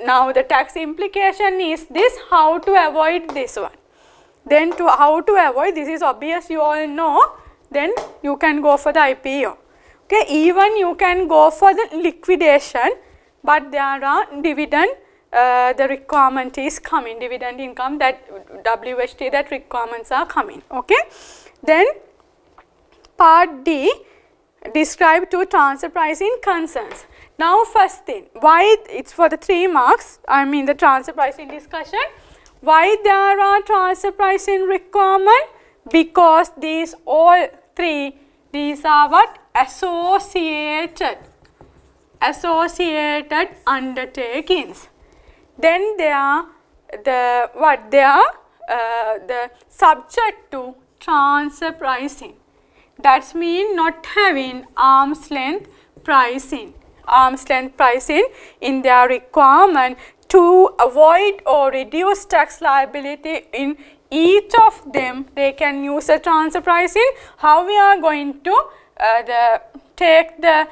Now the tax implication is this, how to avoid this one. Then to how to avoid, this is obvious, you all know, then you can go for the IPO. Okay, even you can go for the liquidation, but there are dividend, the requirement is coming, dividend income, that WHT, that requirements are coming. Okay, then part D, describe 2 transfer pricing concerns. Now first thing, why it's for the 3 marks, I mean the transfer pricing discussion. Why there are transfer pricing requirement? Because these all 3, these are what? Associated undertakings. Then they are the what? They are the subject to transfer pricing. That means not having arm's length pricing in their requirement to avoid or reduce tax liability in each of them. They can use a transfer pricing. How we are going to take the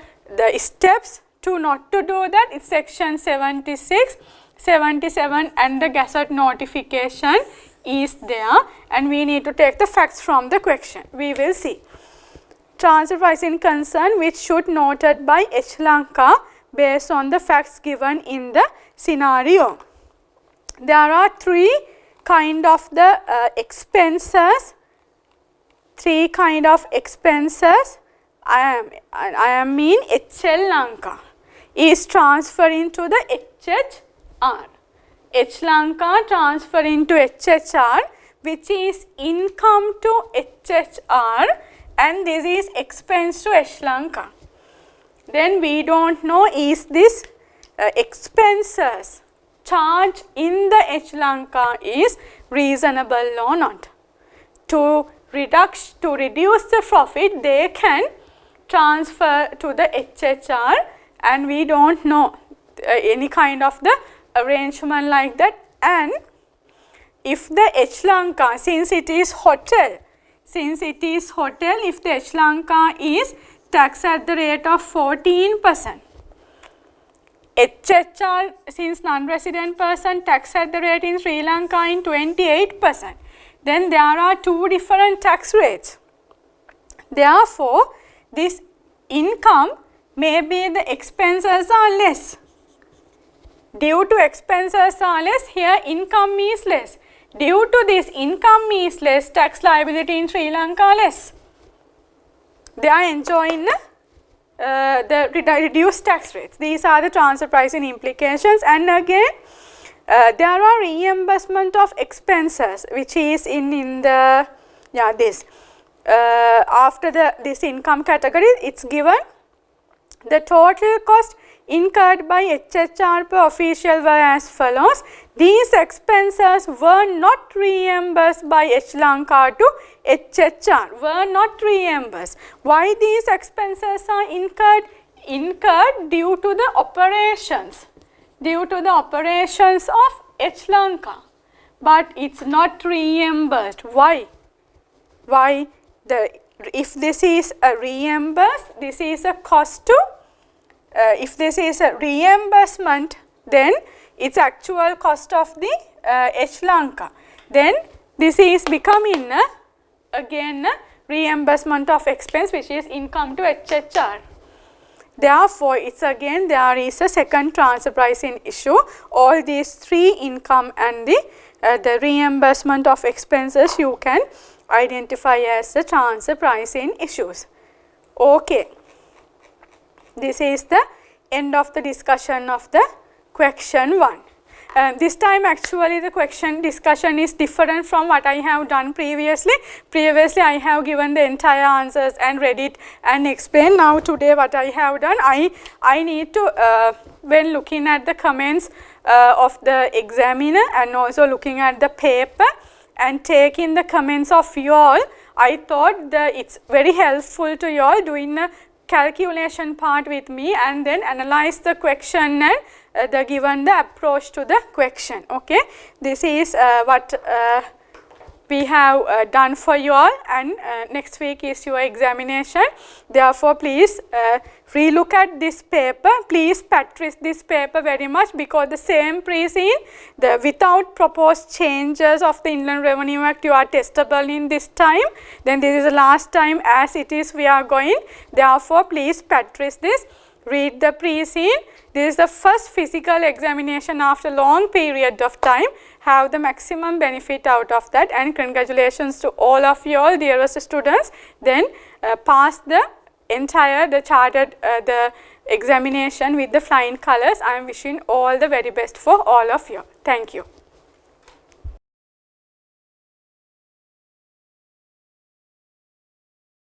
steps to not to do that? It's section 76, 77 and the gazette notification is there, and we need to take the facts from the question. We will see. Transfer pricing concern which should noted by Sri Lanka based on the facts given in the scenario. There are 3 kind of the expenses. 3 kind of expenses. I mean Sri Lanka is transferring to the HHR. Sri Lanka transferring to HHR, which is income to HHR, and this is expense to Sri Lanka. Then we don't know is this expenses charge in the Sri Lanka is reasonable or not. To reduce the profit, they can transfer to the HHR, and we don't know any kind of the arrangement like that. And if the Sri Lanka, since it is hotel, if the Sri Lanka is taxed at the rate of 14%, HHR, since non-resident person, taxed at the rate in Sri Lanka in 28%, then there are 2 different tax rates. Therefore, this income, maybe the expenses are less. Due to expenses are less, here income is less. Due to this income is less, tax liability in Sri Lanka less. They are enjoying the reduced tax rates. These are the transfer pricing implications. And again, there are reimbursement of expenses, which is in the this after this income category, it's given the total cost incurred by HHR per official were as follows. These expenses were not reimbursed by Sri Lanka to HHR, were not reimbursed. Why these expenses are incurred? Incurred due to the operations, of Sri Lanka, but it's not reimbursed. Why? If this is a reimbursed, this is a cost to, if this is a reimbursement, then it's actual cost of the Sri Lanka. Then this is becoming again reimbursement of expense, which is income to HHR. Therefore, it's again there is a second transfer pricing issue. All these 3 income and the reimbursement of expenses you can identify as the transfer pricing issues. Okay. This is the end of the discussion of the question 1. This time actually the question discussion is different from what I have done previously. Previously I have given the entire answers and read it and explained. Now today what I have done, I need to when looking at the comments of the examiner and also looking at the paper and taking the comments of you all, I thought that it's very helpful to you all doing the calculation part with me and then analyze the question and given the approach to the question. Okay, this is what we have done for you all, and next week is your examination. Therefore, please relook at this paper. Please practice this paper very much, because the same pre-scene, the without proposed changes of the Inland Revenue Act, you are testable in this time. Then this is the last time as it is we are going. Therefore, please practice this. Read the pre-scene. This is the first physical examination after long period of time. Have the maximum benefit out of that, and congratulations to all of you all, dearest students. Then pass the entire the examination with the flying colors. I am wishing all the very best for all of you. Thank you.